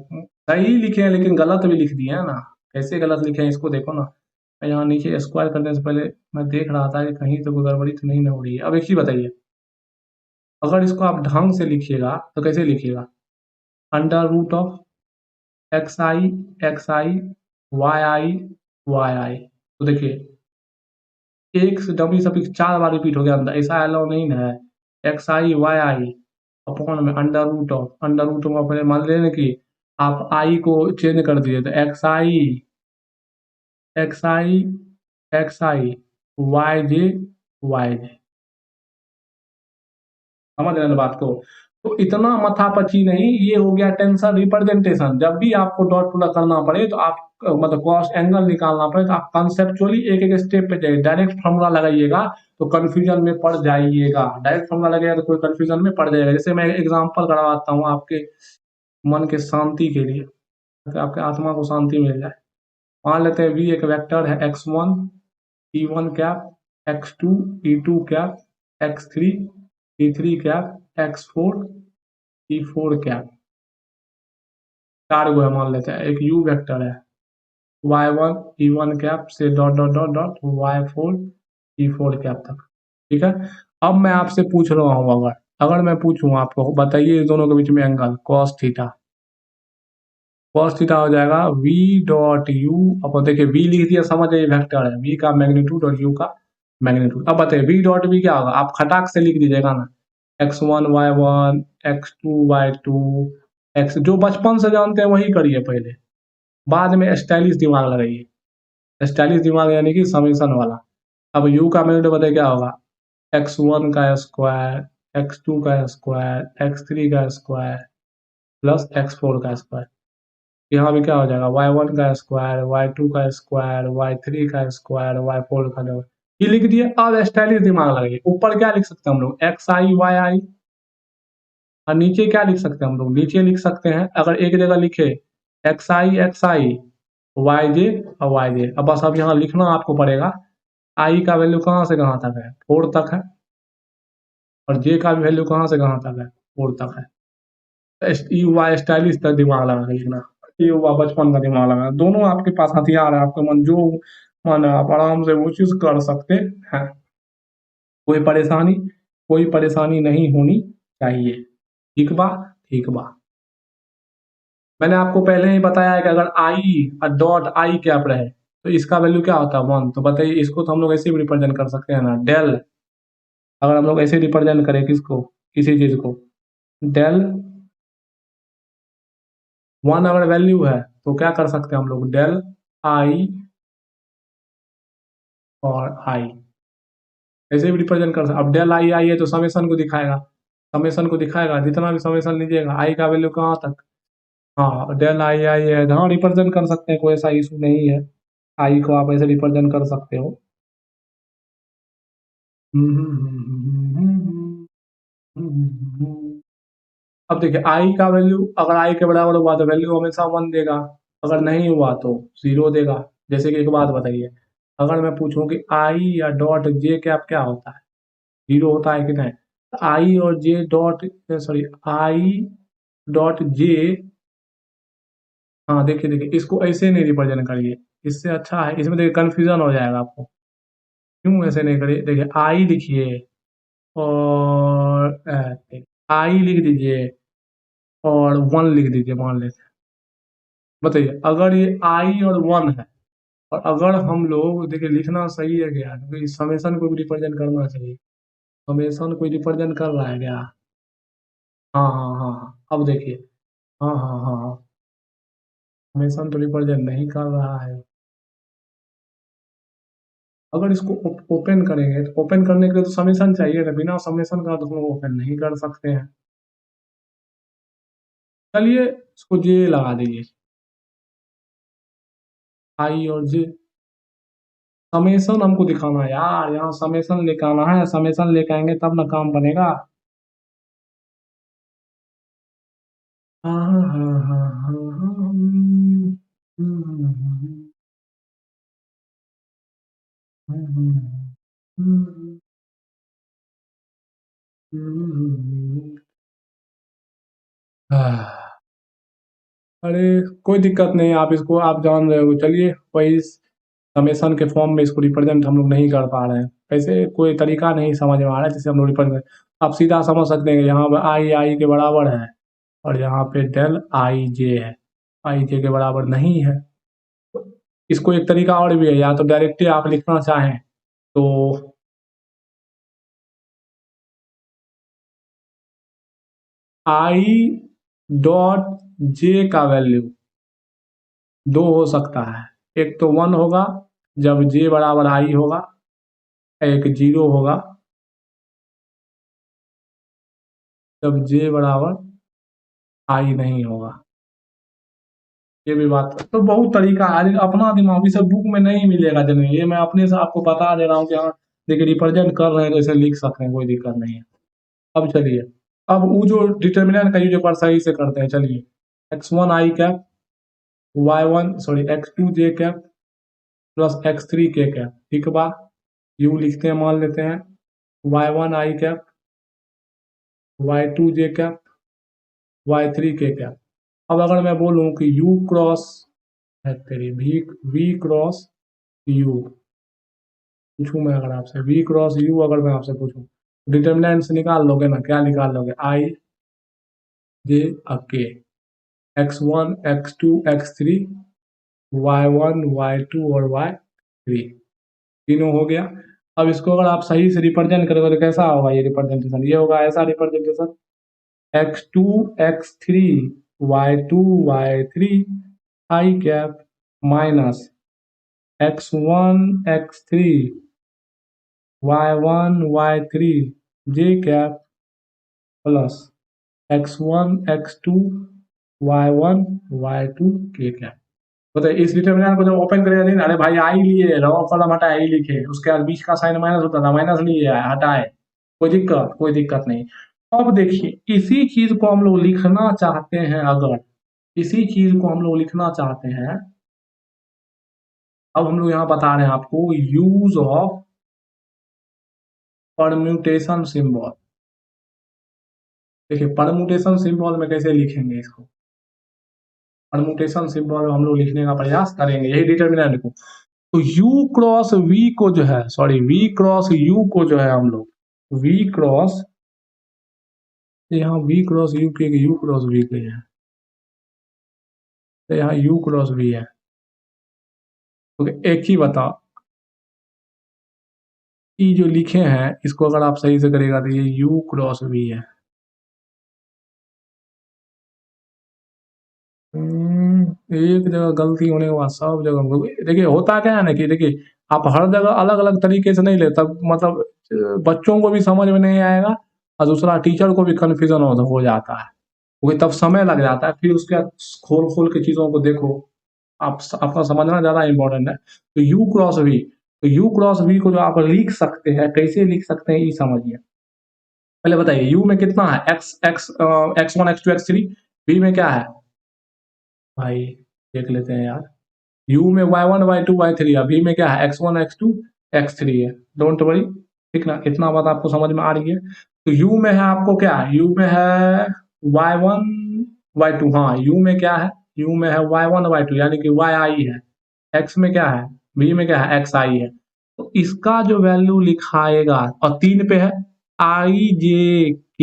सही लिखे हैं लेकिन गलत भी लिख दिए हैं ना। कैसे गलत लिखे हैं इसको देखो ना। यहाँ नीचे स्क्वायर करने से पहले मैं देख रहा था कि कहीं तो कोई गड़बड़ी तो नहीं ना हो रही है। अब एक चीज बताइए, अगर इसको आप ढंग से लिखिएगा तो कैसे लिखिएगा? Under root of X I Y I. तो देखिए एक से डबल सफिक्स 4 बार रिपीट हो गया अंदर, ऐसा अलाउ नहीं ना है। XI YI अपॉन में अंडर रूट ऑफ पहले मान लेना कि आप आई को चेंज कर दिए, तो एक्स आई वाई जे। समझ रहे हैं ना बात को? तो इतना मथापची नहीं, ये हो गया टेंसर रिप्रेजेंटेशन। जब भी आपको डॉट प्रोडक्ट करना पड़े तो आप मतलब कॉस्ट एंगल निकालना पड़े तो आप कंसेप्चुअली एक एक स्टेप पे जाइए। डायरेक्ट फॉर्मूला लगाइएगा तो कंफ्यूजन में पड़ जाइएगा। डायरेक्ट फॉर्मूला लगेगा तो कोई कंफ्यूजन में पड़ जाएगा। जैसे मैं एग्जांपल करवाता हूँ आपके मन के शांति के लिए, ताकि आपके आत्मा को शांति मिल जाए। मान लेते हैं वी एक वेक्टर है, x1 E1 cap, x2 E2 cap, x3 E3 cap, x4 E4 cap. 4 गो है मान लेते हैं, एक यू वेक्टर है y1 e1 कैप से dot dot dot dot y4 e4 cap तक। ठीक है, अब मैं आपसे पूछ रहा हूँ, अगर अगर मैं पूछूं आपको, बताइए इस दोनों के बीच में angle cos theta. cos theta हो जाएगा v डॉट यू अपन, देखिए v लिख दिया, समझ जाइए वेक्टर है, v का मैग्नीट्यूड और u का मैग्नीट्यूड। अब बताइए v डॉट v क्या होगा, आप खटाक से लिख दीजिएगा ना, x1 y1 x2 y2 x, जो बचपन से जानते हैं वही करिए पहले, बाद में स्टाइलिश दिमाग लगाइए। स्टाइलिश दिमाग यानी कि समेसन वाला। अब u का मैग्नीट्यूड बताइए क्या होगा, x1 का स्क्वायर x2 का स्क्वायर x3 का स्क्वायर प्लस x4 का स्क्वायर। यहाँ भी क्या हो जाएगा, y1 का स्क्वायर y2 का स्क्वायर y3 का स्क्वायर y4 का स्क्वायर। ये लिख दिए। अब स्टाइलिश दिमाग लगाइए, ऊपर क्या लिख सकते हैं हम लोग, एक्स आई वाई आई, और नीचे क्या लिख सकते हैं हम लोग, नीचे लिख सकते हैं, अगर एक जगह लिखे एक्स आई वाई जे और वाई जे। अब बस अब यहाँ लिखना आपको पड़ेगा, आई का वैल्यू कहाँ से कहाँ तक है, 4 तक है, और जे का भी वैल्यू कहाँ से कहाँ तक है, 4 तक है। युवा स्टाइलिश का दिमाग लगा के लिखना, युवा बचपन का दिमाग लगा, दोनों आपके पास हथियार है, आपका मन जो मन है आप आराम से वो चीज कर सकते हैं। कोई परेशानी, कोई परेशानी नहीं होनी चाहिए। ठीक बा, ठीक बा। मैंने आपको पहले ही बताया है कि अगर आई और डॉट आई कैप रहे तो इसका वैल्यू क्या होता है, 1। तो बताइए, इसको तो हम लोग ऐसे भी रिप्रेजेंट कर सकते हैं ना, डेल। अगर हम लोग ऐसे रिप्रेजेंट करें किसको, किसी चीज को, डेल 1 अगर वैल्यू है तो क्या कर सकते हैं हम लोग, डेल आई और आई ऐसे भी रिप्रेजेंट कर सकते। अब डेल आई आई है तो समेशन को दिखाएगा, समेशन को दिखाएगा, जितना भी समेशन लीजिएगा आई का वैल्यू कहाँ तक। हाँ, डेल आई आई है, हाँ रिप्रेजेंट कर सकते हैं, कोई ऐसा इशू नहीं है, आई को आप ऐसे रिप्रेजेंट कर सकते हो। अब देखिए, आई का वैल्यू अगर आई के बराबर हुआ तो वैल्यू हमेशा 1 देगा, अगर नहीं हुआ तो 0 देगा। जैसे कि एक बात बताइए, अगर मैं पूछूं कि आई या डॉट जे कैप क्या होता है, 0 होता है कि नहीं, आई और J dot, sorry I dot J, हाँ देखिए देखिए, इसको ऐसे नहीं रिप्रेजेंट करिए, इससे अच्छा है, इसमें देखिए कंफ्यूजन हो जाएगा आपको। क्यों ऐसे नहीं करिए, देखिए आई लिखिए और आई लिख दीजिए और 1 लिख दीजिए मान लेते हैं। बताइए, अगर ये आई और 1 है, और अगर हम लोग देखिए लिखना सही है क्या, क्योंकि समेशन को भी रिप्रेजेंट करना चाहिए, समेशन को रिप्रेजेंट कर रहा है क्या, हाँ हाँ हाँ हाँ, अब देखिए, हाँ हाँ हाँ हाँ, समेशन तो रिप्रेजेंट नहीं कर रहा है। अगर इसको ओपन करेंगे तो ओपन करने के लिए तो समेशन चाहिए ना, बिना समेशन का तो हम लोग ओपन नहीं कर सकते हैं। चलिए इसको जे लगा दीजिए, आई और जे। समेशन हमको दिखाना है यार, यहाँ समेशन लेके आना है, समेशन लेके आएंगे तब ना काम बनेगा। हाँ हाँ हाँ हाँ हाँ, हाँ। अरे कोई दिक्कत नहीं, आप इसको आप जान रहे हो, चलिए वही समेशन के फॉर्म में इसको रिप्रेजेंट हम लोग नहीं कर पा रहे हैं, ऐसे कोई तरीका नहीं समझ में आ रहा है जिससे हम लोग रिप्रेजेंट, आप सीधा समझ सकते हैं यहाँ पे आई आई के बराबर है, और यहाँ पे डेल आई जे है, आई जे के बराबर नहीं है। इसको एक तरीका और भी है, या तो डायरेक्टली आप लिखना चाहें तो आई डॉट जे का वैल्यू 2 हो सकता है, एक तो 1 होगा जब जे बराबर आई होगा, एक 0 होगा जब जे बराबर आई नहीं होगा। ये भी बात तो बहुत तरीका है, अपना दिमाग भी सब बुक में नहीं मिलेगा जनरली, ये मैं अपने से आपको बता दे रहा हूँ कि हाँ देखिए रिप्रेजेंट कर रहे हैं तो इसे लिख सकते हैं, कोई दिक्कत नहीं है। अब चलिए, अब वो जो डिटर्मिनेंट का यूज एक बार सही से करते हैं, चलिए x1 आई कैप y1 सॉरी x2 जे कैप प्लस x3 के कैप, ठीक बा, यू लिखते हैं मान लेते हैं, y1 आई कैप y2 जे कैप y3 के कैप। अब अगर मैं बोलूं कि u क्रॉस है तेरी v क्रॉस u, पूछूं मैं अगर आपसे v क्रॉस u, अगर मैं आपसे पूछूं डिटर्मिनेंट्स निकाल लोगे ना, क्या निकाल लोगे? i j k, x1 x2 x3 y1 y2 और y3 तीनों हो गया। अब इसको अगर आप सही से रिप्रेजेंट करोगे तो कैसा होगा ये रिप्रेजेंटेशन? ये होगा ऐसा representation, x2 x3 y2 y3 I cap minus x1 x3 y1 y3 j cap plus x1 x2 y1 y2 k cap. बताइए इस डिटरमिनेंट को जब ओपन करेगा नहीं, अरे भाई आई लिए रॉ कॉलम हटाए, आई लिखे, उसके बाद बीच का साइन माइनस होता था, माइनस लिए हटाए, कोई दिक्कत नहीं। अब देखिए इसी चीज को हम लोग लिखना चाहते हैं, अगर इसी चीज को हम लोग लिखना चाहते हैं, अब हम लोग यहाँ बता रहे हैं आपको यूज ऑफ परम्यूटेशन सिंबल। देखिए परम्यूटेशन सिंबल में कैसे लिखेंगे इसको, परम्यूटेशन सिंबल हम लोग लिखने का प्रयास करेंगे यही डिटर्मिनेंट को। तो u क्रॉस v को जो है, सॉरी v क्रॉस u को जो है हम लोग v क्रॉस, यहाँ v क्रॉस u के u क्रॉस v के है, तो यहाँ u क्रॉस v है। तो एक ही बताओ, ये जो लिखे हैं इसको अगर आप सही से करेगा तो ये u क्रॉस v है। एक जगह गलती होने के बाद सब जगह हमको देखिए होता क्या है ना कि देखिए आप हर जगह अलग अलग तरीके से नहीं ले, तब मतलब बच्चों को भी समझ में नहीं आएगा और दूसरा टीचर को भी कंफ्यूजन हो जाता है, क्योंकि तब समय लग जाता है, फिर उसके बाद खोल खोल के चीजों को देखो। आप आपका समझना ज्यादा इंपॉर्टेंट है। तो यू क्रॉस वी, तो यू क्रॉस वी को जो आप लिख सकते हैं, कैसे लिख सकते हैं ये समझिए। पहले बताइए यू में कितना है, x x x1 x2 x3, we में क्या है भाई, देख लेते हैं यार। u में y1 y2 y3 है, v में क्या है x1 x2 x3 है। डोंट वरी, ठीक ना, इतना बात आपको समझ में आ रही है। तो u में है आपको क्या है, u में है y1 y2, हाँ u में क्या है, u में है y1 y2 यानी कि yi है। x में क्या है, v में क्या है xi है। तो इसका जो वैल्यू लिखाएगा, और 3 पे है i j k,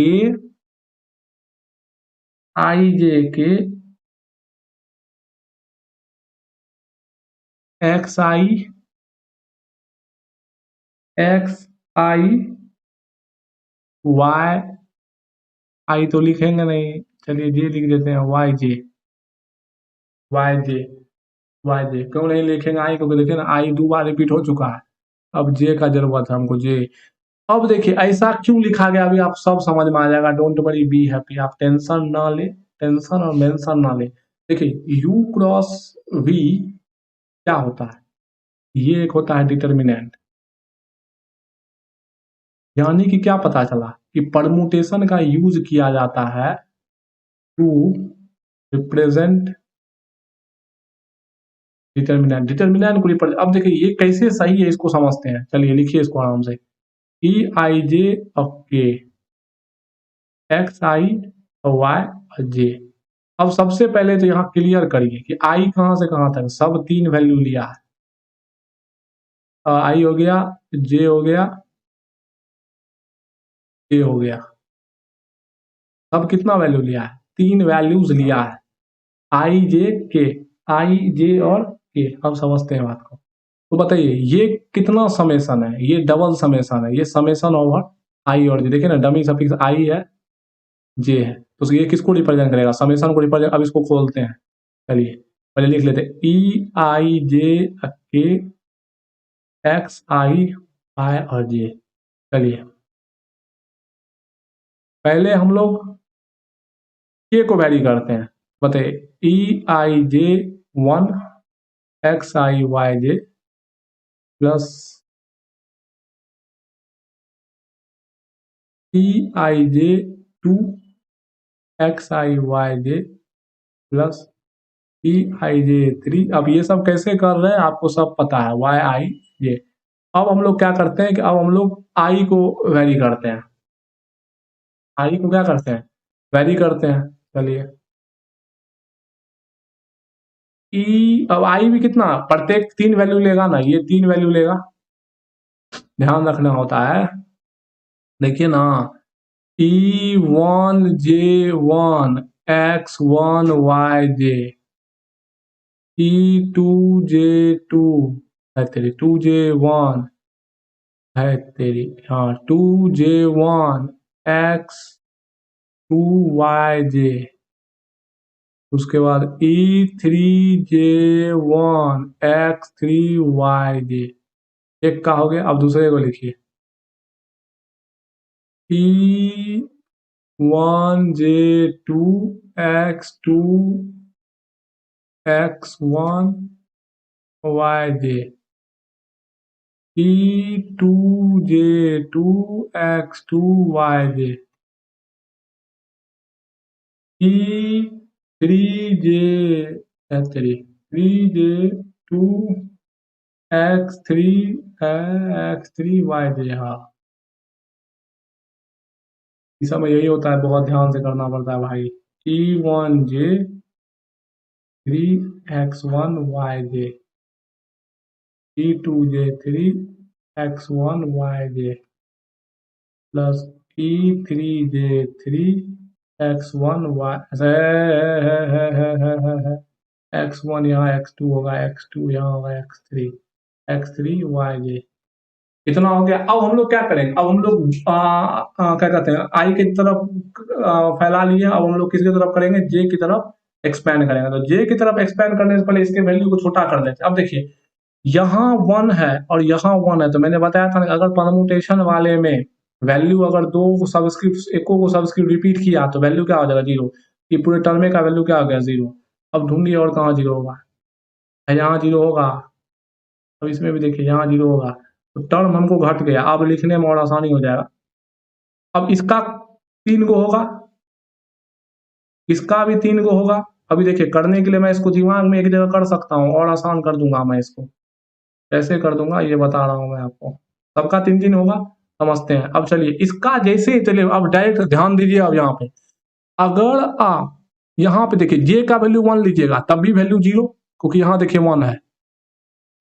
i j k xi xi y आई तो लिखेंगे नहीं, चलिए जे लिख देते हैं, वाई जे, वाई जे, वाई जे क्यों नहीं लिखेंगे आई, क्योंकि देखिए ना आई 2 बार रिपीट हो चुका है, अब जे का जरूरत है हमको, जे। अब देखिए ऐसा क्यों लिखा गया, अभी आप सब समझ में आ जाएगा, डोंट वरी बी हैप्पी, आप टेंशन ना ले, टेंशन और मेंशन ना ले। देखिए यू क्रॉस वी क्या होता है, ये एक होता है डिटर्मिनेंट, यानी कि क्या पता चला कि परमुटेशन का यूज किया जाता है टू रिप्रेजेंट डिटर्मिनेंट, डिटर्मिनेंट को रिप्रेजेंट। अब देखिए ये कैसे सही है इसको समझते हैं, चलिए लिखिए इसको आराम से, ई आई जे ऑफ के, एक्स आई वाई और जे। अब सबसे पहले तो यहाँ क्लियर करिए कि आई कहाँ से कहाँ तक, सब 3 वैल्यू लिया है, आई हो गया, जे हो गया, के हो गया, अब कितना वैल्यू लिया है, 3 वैल्यूज लिया है, आई जे के, आई जे और के। अब समझते हैं बात को। तो बताइए ये कितना समेसन है, ये डबल समेसन है, ये समेसन ओवर आई और जे। देखिए ना डमी सफिक्स आई है, जे है, तो ये किसको रिप्रेजेंट करेगा, समेसन को रिप्रेजेंट। अब इसको खोलते हैं, चलिए पहले लिख लेते हैं, ई आई जे के एक्स आई आई और जे। चलिए पहले हम लोग के को वैरी करते हैं, बताइए ई आई जे 1 x I Y J plus E I J 2 x I Y J plus ई आई जे 3। अब ये सब कैसे कर रहे हैं आपको सब पता है, वाई आई जे। अब हम लोग क्या करते हैं कि अब हम लोग आई को वैरी करते हैं, आई को क्या करते हैं, वैरी करते हैं। चलिए अब आई भी कितना, प्रत्येक 3 वैल्यू लेगा ना, ये 3 वैल्यू लेगा, ध्यान रखना होता है। देखिए ना, E1J1 X1 YJ, E2J2 है तेरी 2J1 है तेरी, हाँ 2J1 X2YJ, उसके बाद E3J1 X3YJ, एक का हो गया। अब दूसरे को लिखिए, E1J2 X2 X1YJ, E2J2 X2YJ, E3J three 3J2 X3 हाँ, इस समय यही होता है, बहुत ध्यान से करना पड़ता है भाई। E1J3 X1YJ, E2J3 X1YJ plus E3J3 X1Y X1 यहाँ X2 होगा, X2 यहाँ होगा, X3 इतना हो गया। अब हम लोग क्या करेंगे, अब हम लोग क्या कहते हैं, आई की तरफ फैला लिए, अब हम लोग किसकी तरफ करेंगे, जे की तरफ एक्सपैंड करेंगे। तो जे की तरफ एक्सपैंड करने से पहले इसके वैल्यू को छोटा कर लेते हैं। अब देखिए, यहाँ 1 है और यहाँ 1 है, तो मैंने बताया था ना, अगर परमुटेशन वाले में वैल्यू अगर दो सबस्क्रिप्ट एको को सबस्क्रिप्ट रिपीट किया तो वैल्यू क्या हो जाएगा, जीरो। ये पूरे टर्म का वैल्यू क्या हो गया, जीरो। अब ढूंढिए और कहाँ जीरो होगा, यहाँ जीरो होगा। अब इसमें भी देखिए, यहाँ जीरो होगा, तो टर्म हमको घट गया, अब लिखने में और आसानी हो जाएगा। अब इसका 3 गो होगा, इसका भी 3 गो होगा। अभी देखिए, करने के लिए मैं इसको दिमाग में एक जगह कर सकता हूँ और आसान कर दूंगा मैं इसको, कैसे कर दूंगा ये बता रहा हूँ मैं आपको। सबका 3 3 होगा, समझते हैं। अब चलिए, इसका जैसे ही चलिए, अब डायरेक्ट ध्यान दीजिए। अब यहाँ पे अगर आप यहाँ पे देखिए, जे का वैल्यू 1 लीजिएगा तब भी वैल्यू जीरो, क्योंकि यहाँ देखिए 1 है,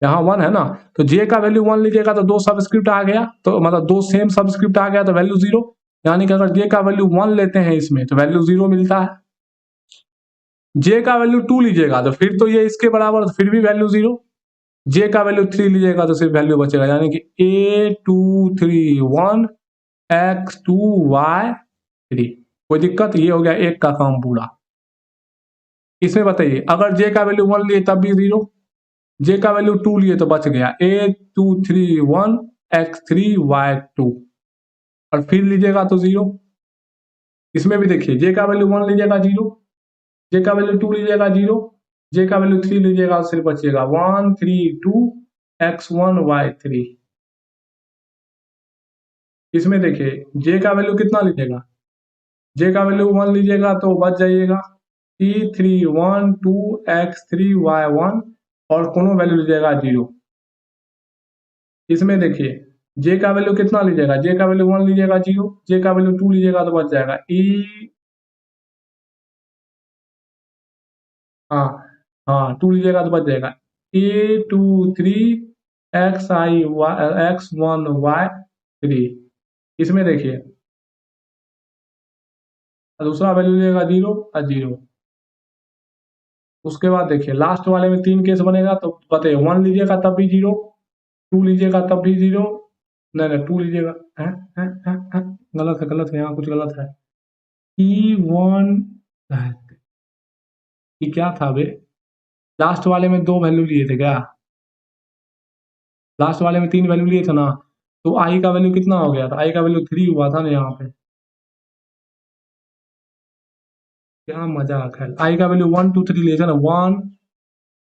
यहाँ 1 है ना। तो जे का वैल्यू 1 लीजिएगा तो दो सबस्क्रिप्ट आ गया, तो मतलब दो सेम सबस्क्रिप्ट आ गया तो वैल्यू जीरो। यानी कि अगर जे का वैल्यू 1 लेते हैं इसमें तो वैल्यू जीरो मिलता है। जे का वैल्यू 2 लीजिएगा तो फिर तो ये इसके बराबर, तो फिर भी वैल्यू जीरो। जे का वैल्यू 3 लीजिएगा तो सिर्फ वैल्यू बचेगा, यानी कि A231X2Y3। कोई दिक्कत, ये हो गया एक का काम पूरा। इसमें बताइए, अगर जे का वैल्यू 1 लिए तब भी जीरो, जे का वैल्यू 2 लिए तो बच गया A231X3Y2, और फिर लीजिएगा तो जीरो। इसमें भी देखिए, जे का वैल्यू 1 लीजिएगा जीरो, जे का वैल्यू 2 लीजिएगा जीरो, जे का वैल्यू 3 लीजिएगा सिर्फ बचिएगा 132X1Y3। इसमें देखिए, जे का वैल्यू कितना लीजिएगा, जे का वैल्यू 1 लीजिएगा तो बच जाइएगा E312X3Y1, और कोनो वैल्यू लीजिएगा जीरो। इसमें देखिए, जे का वैल्यू कितना लीजिएगा, जे का वैल्यू 1 लीजिएगा जीरो, जे का वैल्यू 2 लीजिएगा तो बच जाएगा हाँ हाँ 2 लीजिएगा तो बच जाएगा A23X1Y3। इसमें देखिए, दूसरा वैल्यू लीजिएगा जीरो और जीरो। उसके बाद देखिए, लास्ट वाले में 3 केस बनेगा, तो बताइए 1 लीजिएगा तब भी जीरो, 2 लीजिएगा तब भी जीरो, नहीं नहीं 2 लीजिएगा, गलत है, गलत है, यहाँ कुछ गलत है। E1 ये क्या था बे, लास्ट वाले में 2 वैल्यू लिए थे क्या, लास्ट वाले में 3 वैल्यू लिए थे ना, तो आई का वैल्यू कितना हो गया था, आई का वैल्यू 3 हुआ था ना यहाँ पे। क्या मजाक है, आई का वैल्यू 1 2 3 लिए थे ना, 1,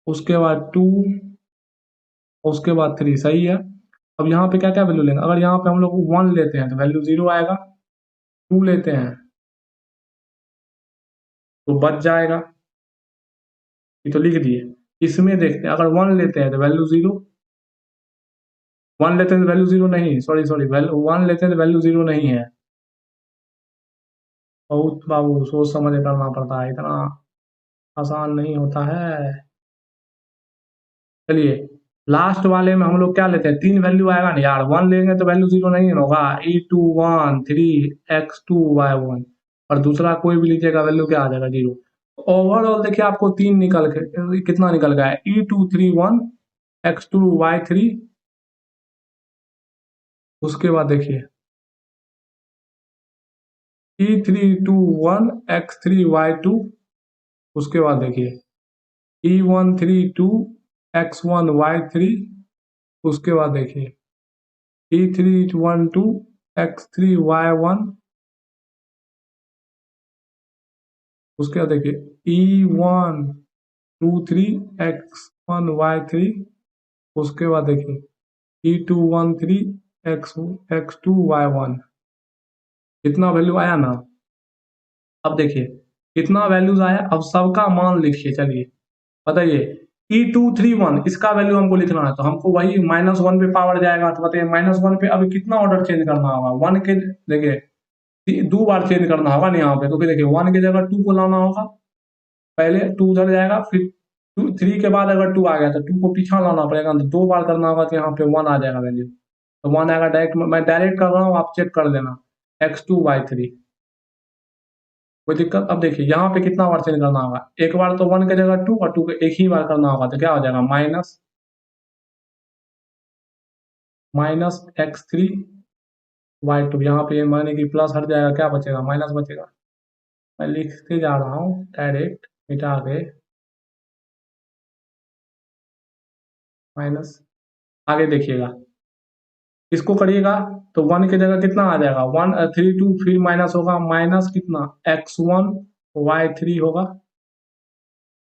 उसके बाद 2, उसके बाद 3, सही है। अब यहाँ पे क्या क्या वैल्यू लेंगे, अगर यहाँ पे हम लोग 1 लेते हैं तो वैल्यू जीरो आएगा, 2 लेते हैं तो बच जाएगा, ये तो लिख दिए। इसमें देखते हैं, अगर 1 लेते हैं तो वैल्यू जीरो, 1 लेते हैं तो वैल्यू जीरो नहीं, सॉरी सॉरी, वैल्यू 1 लेते हैं तो वैल्यू जीरो नहीं है। बहुत बाबू सोच समझ के करना पड़ता है, इतना आसान नहीं होता है। चलिए लास्ट वाले में हम लोग क्या लेते हैं, 3 वैल्यू आएगा ना यार, 1 लेंगे तो वैल्यू 0 नहीं होगा, E2 1 3 X2 Y1, और दूसरा कोई भी लीजिएगा वैल्यू क्या आ जाएगा 0। ओवरऑल देखिए आपको 3 निकल के कितना निकल गया है, E2 3 1 X2 Y3, उसके बाद देखिए E3 2 1 X3 Y2, उसके बाद देखिए E1 3 2 X1 Y3, उसके बाद देखिए E3 1 2 X3 Y1, उसके बाद देखिए E1 2 3 X1 Y3, उसके बाद देखिए E2 1 3 X2 Y1। कितना वैल्यू आया ना। अब देखिए कितना वैल्यूज आया, अब सबका मान लिखिए। चलिए बताइए E2 3 1 इसका वैल्यू हमको लिखना है, तो हमको वही -1 पे पावर जाएगा, तो बताइए -1 पे अभी कितना ऑर्डर चेंज करना होगा, 1 के देखिए 2 बार चेंज करना होगा ना यहाँ पे, तो फिर देखिए 1 की जगह 2 को लाना होगा, पहले 2 उधर जाएगा, फिर 3 के बाद अगर 2 आ गया तो 2 को पीछा लाना पड़ेगा, तो 2 बार करना होगा, तो यहाँ पे 1 आ जाएगा वैल्यू, तो 1 आएगा डायरेक्ट, मैं डायरेक्ट कर रहा हूँ, आप चेक कर लेना। X2 Y3 कोई दिक्कत। अब देखिए यहाँ पे कितना बार चेंज करना होगा, एक बार तो 1 की जगह 2 और 2 को एक ही बार करना होगा, तो क्या हो जाएगा -X3 Y2, यहाँ पे माने कि प्लस हट जाएगा, क्या बचेगा माइनस बचेगा। मैं लिखते जा रहा हूँ डायरेक्ट मिटा के माइनस, आगे देखिएगा इसको करिएगा, तो 1 की जगह कितना आ जाएगा 1 3 2, फिर माइनस होगा, माइनस कितना X1 Y3 होगा।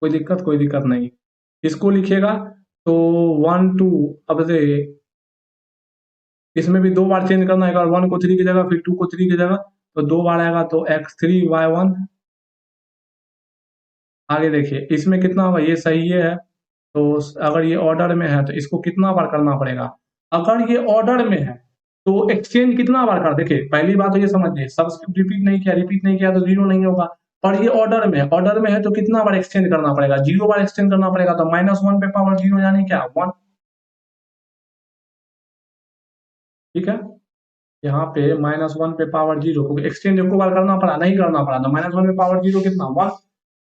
कोई दिक्कत नहीं। इसको लिखिएगा तो 1 2, अब से इसमें भी 2 बार चेंज करना है, एक बार 1 को 3 की जगह, फिर 2 को 3 की जगह, तो 2 बार आएगा, तो X3 Y1। आगे देखिए इसमें कितना होगा, ये सही है, तो अगर ये ऑर्डर में है तो इसको कितना बार करना पड़ेगा, अगर ये ऑर्डर में है तो एक्सचेंज कितना बार कर, देखिए पहली बात तो ये समझिए, सब्स्क्रिप्ट रिपीट नहीं किया तो 0 नहीं होगा, और ये ऑर्डर में है तो कितना बार एक्सचेंज करना पड़ेगा, 0 बार एक्सचेंज करना पड़ेगा, तो -1 पे पावर 0 यानी क्या 1। ठीक है, यहाँ पे -1 पे पावर 0, क्योंकि एक्सचेंज एक बार करना पड़ा, नहीं करना पड़ा, तो -1 पे पावर 0 कितना 1।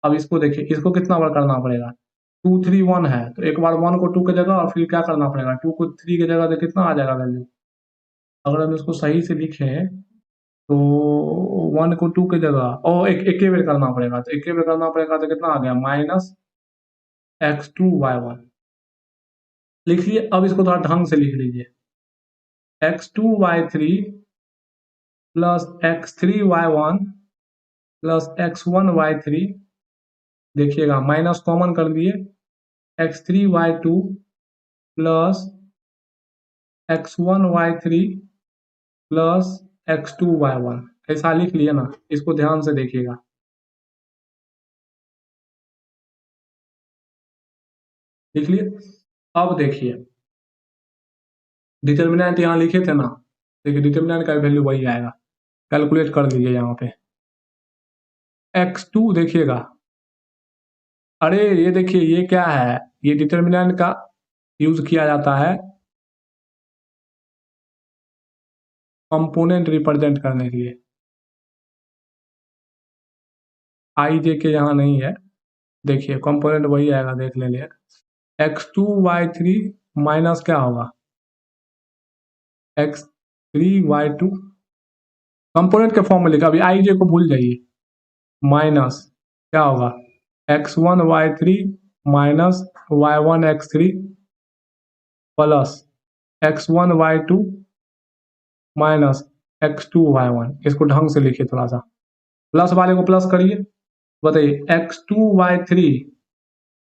अब इसको देखिए, इसको कितना बार करना पड़ेगा, 2 3 1 है, तो एक बार 1 को 2 की जगह, और फिर क्या करना पड़ेगा 2 को 3 की जगह, तो कितना आ जाएगा वैल्यू। अगर हम इसको सही से लिखें तो 1 को 2 की जगह और एक ही बार करना पड़ेगा, तो एक ही बार करना पड़ेगा, तो कितना आ गया -X2 Y1। लिखिए, अब इसको थोड़ा ढंग से लिख लीजिए, X2 Y3 plus X3 Y1 plus X1 Y3, देखिएगा माइनस कॉमन कर दिए, X3 Y2 plus X1 Y3 plus X2 Y1, ऐसा लिख लिया ना, इसको ध्यान से देखिएगा। लिख लिए। अब देखिए डिटर्मिनेंट यहाँ लिखे थे ना, देखिए डिटर्मिनेंट का वैल्यू वही आएगा, कैलकुलेट कर लीजिए यहाँ पे। X2 देखिएगा, अरे ये देखिए ये क्या है, ये डिटर्मिनेंट का यूज किया जाता है कंपोनेंट रिप्रेजेंट करने के लिए, आई जे के यहाँ नहीं है, देखिए कंपोनेंट वही आएगा, देख ले लिए। X2 Y3 माइनस क्या होगा X3 Y2, कंपोनेंट के फॉर्म में लिखा, अभी आई जे को भूल जाइए, माइनस क्या होगा X1 Y3 minus Y1 X3 plus X1 Y2 minus X2 Y1। इसको ढंग से लिखिए थोड़ा सा, प्लस वाले को प्लस करिए, बताइए X2 Y3,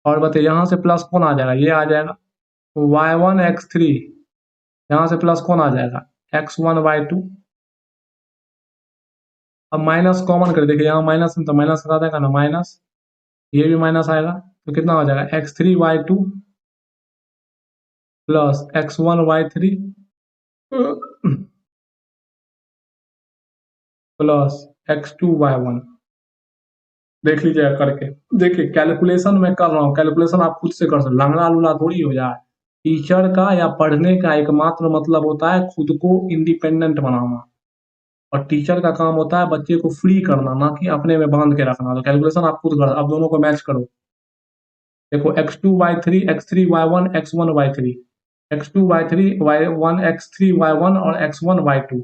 और बताइए यहाँ से प्लस कौन आ जाएगा, ये आ जाएगा Y1 X3, यहाँ से प्लस कौन आ जाएगा X1 Y2। अब माइनस कॉमन कर, देखिए यहाँ माइनस तो माइनस हटा देगा ना, माइनस ये भी माइनस आएगा, तो कितना हो जाएगा X3 Y2 plus X1 Y3 plus X2 Y1। देख लीजिएगा करके। देखिए कैलकुलेशन मैं कर रहा हूँ, कैलकुलेशन आप खुद से कर सकते, लंगड़ा लूला थोड़ी हो जाए। टीचर का या पढ़ने का एकमात्र मतलब होता है खुद को इंडिपेंडेंट बनाना, और टीचर का काम होता है बच्चे को फ्री करना, ना कि अपने में बांध के रखना। तो कैलकुलेशन आप खुद करो, आप दोनों को मैच करो। देखो x2 y3 x3 y1 x1 y3, x2 y3 y1 x3 y1 और x1 y2।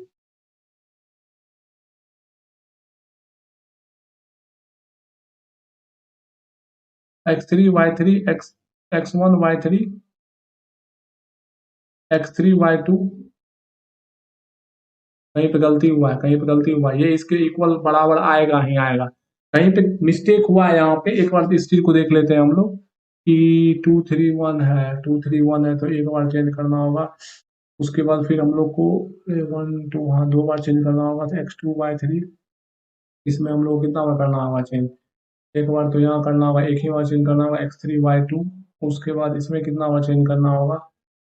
x3 y3 x1 y3 x3 y2। कहीं पे गलती हुआ है, कहीं पे गलती हुआ है, ये इसके इक्वल बराबर आएगा ही आएगा। कहीं पे मिस्टेक हुआ है यहाँ पे, एक बार इस चीज को देख लेते हैं हम लोग कि 2 3 1 है, 2 3 1 है, तो एक बार चेंज करना होगा। उसके बाद फिर हम लोग को 1 2, हाँ 2 बार चेंज करना होगा। तो x2 y3 इसमें हम लोग को कितना बार करना होगा चेंज? एक बार तो यहाँ करना होगा, एक ही बार चेंज करना होगा x3 y2। उसके बाद इसमें कितना बार चेंज करना होगा?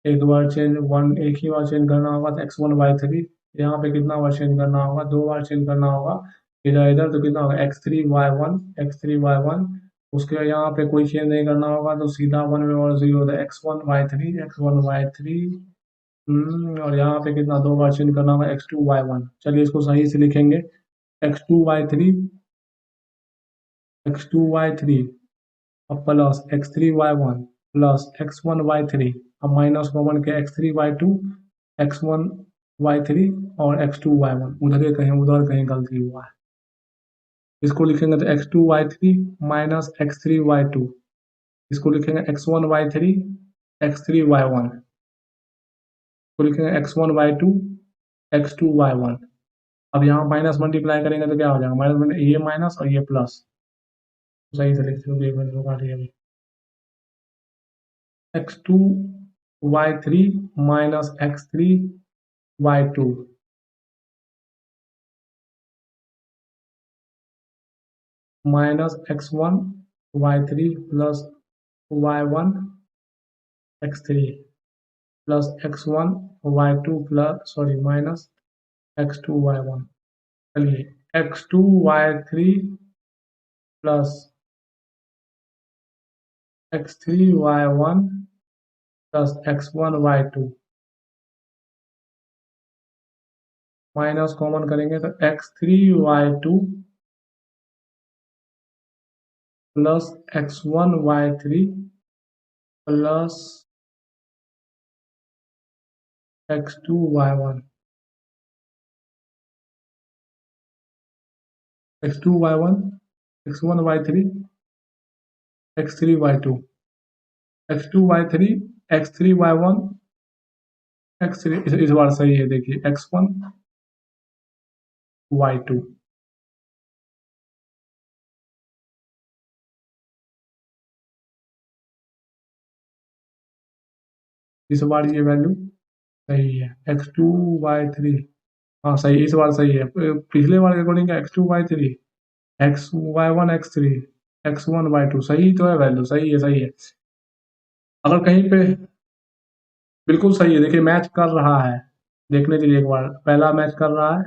एक बार चेंज, वन एक ही बार चेंज करना होगा। तो x1 y3 यहाँ पे कितना बार चेंज करना होगा? 2 बार चेंज करना होगा। इधर इधर तो कितना होगा? x3 y1 उसके बाद यहाँ पे कोई चेंज नहीं करना होगा, तो सीधा 1 में और 0 होता है। x1 y3 और यहाँ पे कितना 2 बार चेंज करना होगा? x2 y1। चलिए इसको सही से लिखेंगे। x2 y3 अब plus x3 y1 plus x1 y3। अब माइनस कॉमन के x3 y2 x1 y3 और x2 y1। उधर कहीं गलती हुआ है, इसको लिखेंगे तो x2 y3 minus x3 y2। इसको लिखेंगे x1 y3 x3 y1। इसको लिखेंगे x1 y2 x2 y1। अब यहाँ माइनस मल्टीप्लाई करेंगे तो क्या हो जाएगा? माइनस, ये माइनस और ये प्लस। सही से लिखते हो, एक मिनट को काटिए अभी। x2 y3 minus x3 y2 minus x1 y3 plus y1 x3 plus x1 y2 plus sorry minus x2 y1। चलिए x2 y3 plus x3 y1 plus x1 y2 minus common करेंगे तो x3 y2 plus x1 y3 plus x2 y1 x2 y1 x1 y3 x3 y2 x2 y3 x3 y1 x3। इस बार सही है, देखिए x1 y2। इस बार ये value सही है, x2 y3। हाँ सही, इस बार सही है। पिछले बार के according x2 y3 x y1 x3 x1 y2 सही तो है, वैल्यू सही है, सही है। अगर कहीं पे बिल्कुल सही है, देखिए मैच कर रहा है। देखने के लिए एक बार, पहला मैच कर रहा है,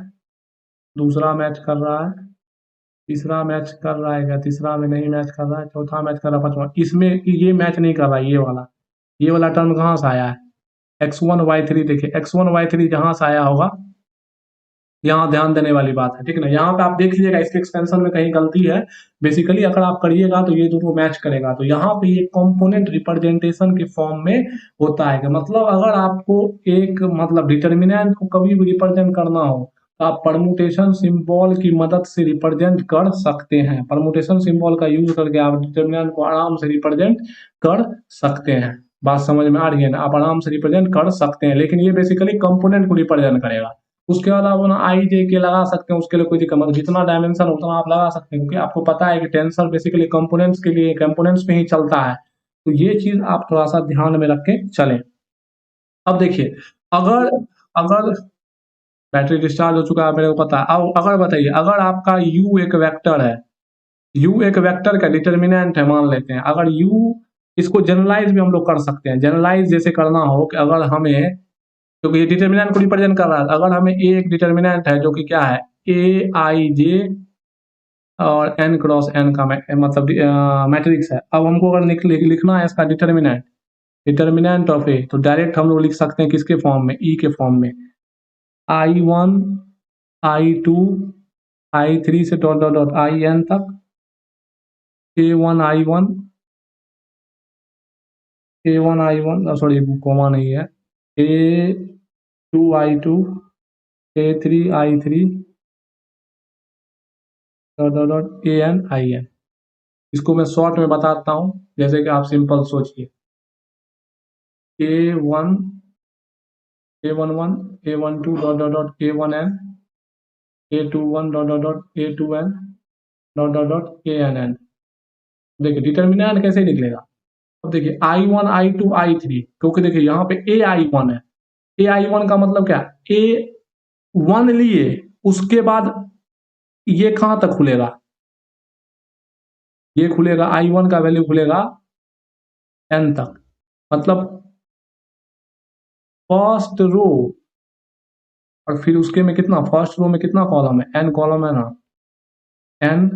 दूसरा मैच कर रहा है, तीसरा मैच कर रहा है, क्या तीसरा में नहीं मैच कर रहा है, चौथा मैच कर रहा है, पांचवा इसमें ये मैच नहीं कर रहा है। ये वाला टर्म कहाँ से आया है? x1 y3। देखिए x1 y3 जहां से आया होगा, यहाँ ध्यान देने वाली बात है, ठीक है ना। यहाँ पे आप देख लीजिएगा इसके एक्सपेंशन में कहीं गलती है। बेसिकली अगर आप करिएगा तो ये दोनों मैच करेगा। तो यहाँ पे ये कंपोनेंट रिप्रेजेंटेशन के फॉर्म में होता है, कि मतलब अगर आपको एक मतलब डिटर्मिनेंट को कभी भी रिप्रेजेंट करना हो, तो आप परमुटेशन सिंबल की मदद से रिप्रेजेंट कर सकते हैं। परमुटेशन सिंबल का यूज करके आप डिटर्मिनेंट को आराम से रिप्रेजेंट कर सकते हैं। बात समझ में आ रही है ना? आप आराम से रिप्रेजेंट कर सकते हैं, लेकिन ये बेसिकली कंपोनेंट को रिप्रेजेंट करेगा। उसके बाद आप ना आई जे के लगा सकते हैं, उसके लिए कोई दिक्कत मतलब जितना डायमेंशन उतना आप लगा सकते हैं, क्योंकि आपको पता है कि टेंसर बेसिकली कंपोनेंट्स के लिए कंपोनेंट्स में ही चलता है। तो ये चीज आप थोड़ा सा ध्यान में रख के चलें। अब देखिए, अगर अगर बैटरी डिस्चार्ज हो चुका है मेरे को पता है। अब अगर बताइए, अगर आपका u एक वेक्टर है, u एक वेक्टर का डिटर्मिनेंट है मान लेते हैं। अगर u, इसको जनरलाइज भी हम लोग कर सकते हैं। जनरलाइज जैसे करना हो कि अगर हमें, क्योंकि ये डिटर्मिनेंट को रिप्रेजेंट कर रहा है, अगर हमें ए एक डिटर्मिनेंट है जो कि क्या है, ए आई जे और n क्रॉस n का मतलब मैट्रिक्स है। अब हमको अगर लिखना है इसका डिटर्मिनेंट, डिटर्मिनेंट ऑफ ए, तो डायरेक्ट हम लोग लिख सकते हैं किसके फॉर्म में, ई के फॉर्म में, I1 I2 I3 से डॉट डॉट डॉट IN तक, A1 I1 सॉरी कॉमा नहीं है, A2 I2 A3 I3 dot dot dot AN IN। इसको मैं शॉर्ट में बताता हूँ, जैसे कि आप सिंपल सोचिए, A1 A11 A12 dot dot dot A1N A21 dot dot dot A2N dot dot dot ANN। देखिए डिटर्मिनेंट कैसे निकलेगा। अब देखिए I1 I2 I3, क्योंकि देखिए यहाँ पे AI1 है, AI1 का मतलब क्या, A1 लिए उसके बाद ये कहाँ तक खुलेगा, ये खुलेगा I1 का वैल्यू खुलेगा N तक, मतलब फर्स्ट रो, और फिर उसके में कितना, फर्स्ट रो में कितना कॉलम है, N कॉलम है ना, N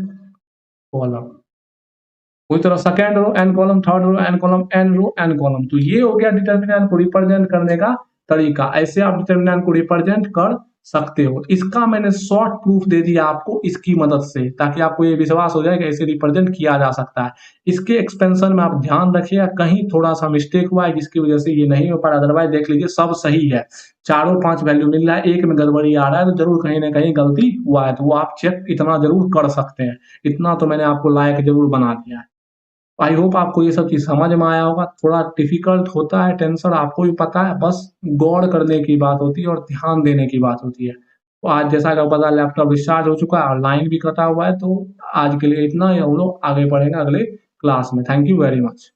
कॉलम। उसी तरह second row N column, third row N column, N row N column. तो ये हो गया डिटर्मिनेंट को रिप्रेजेंट करने का तरीका, ऐसे आप डिटर्मिनेंट को रिप्रेजेंट कर सकते हो। इसका मैंने शॉर्ट प्रूफ दे दिया आपको इसकी मदद से, ताकि आपको ये विश्वास हो जाए कि ऐसे रिप्रेजेंट किया जा सकता है। इसके एक्सपेंशन में आप ध्यान रखिएगा, कहीं थोड़ा सा मिस्टेक हुआ है जिसकी वजह से ये नहीं हो पा रहा, अदरवाइज देख लीजिए सब सही है, चारों 5 वैल्यू मिल रहा है, एक में गड़बड़ी आ रहा है, तो जरूर कहीं ना कहीं गलती हुआ है, तो वो आप चेक इतना जरूर कर सकते हैं। इतना तो मैंने आपको लायक जरूर बना दिया है। आई होप आपको ये सब चीज़ समझ में आया होगा। थोड़ा डिफिकल्ट होता है, टेंशन आपको भी पता है, बस गौर करने की बात होती है और ध्यान देने की बात होती है। तो आज जैसा कि आपको पता है लैपटॉप डिस्चार्ज हो चुका है और लाइन भी कटा हुआ है, तो आज के लिए इतना ही, हम लोग आगे बढ़ेंगे अगले क्लास में। Thank you very much.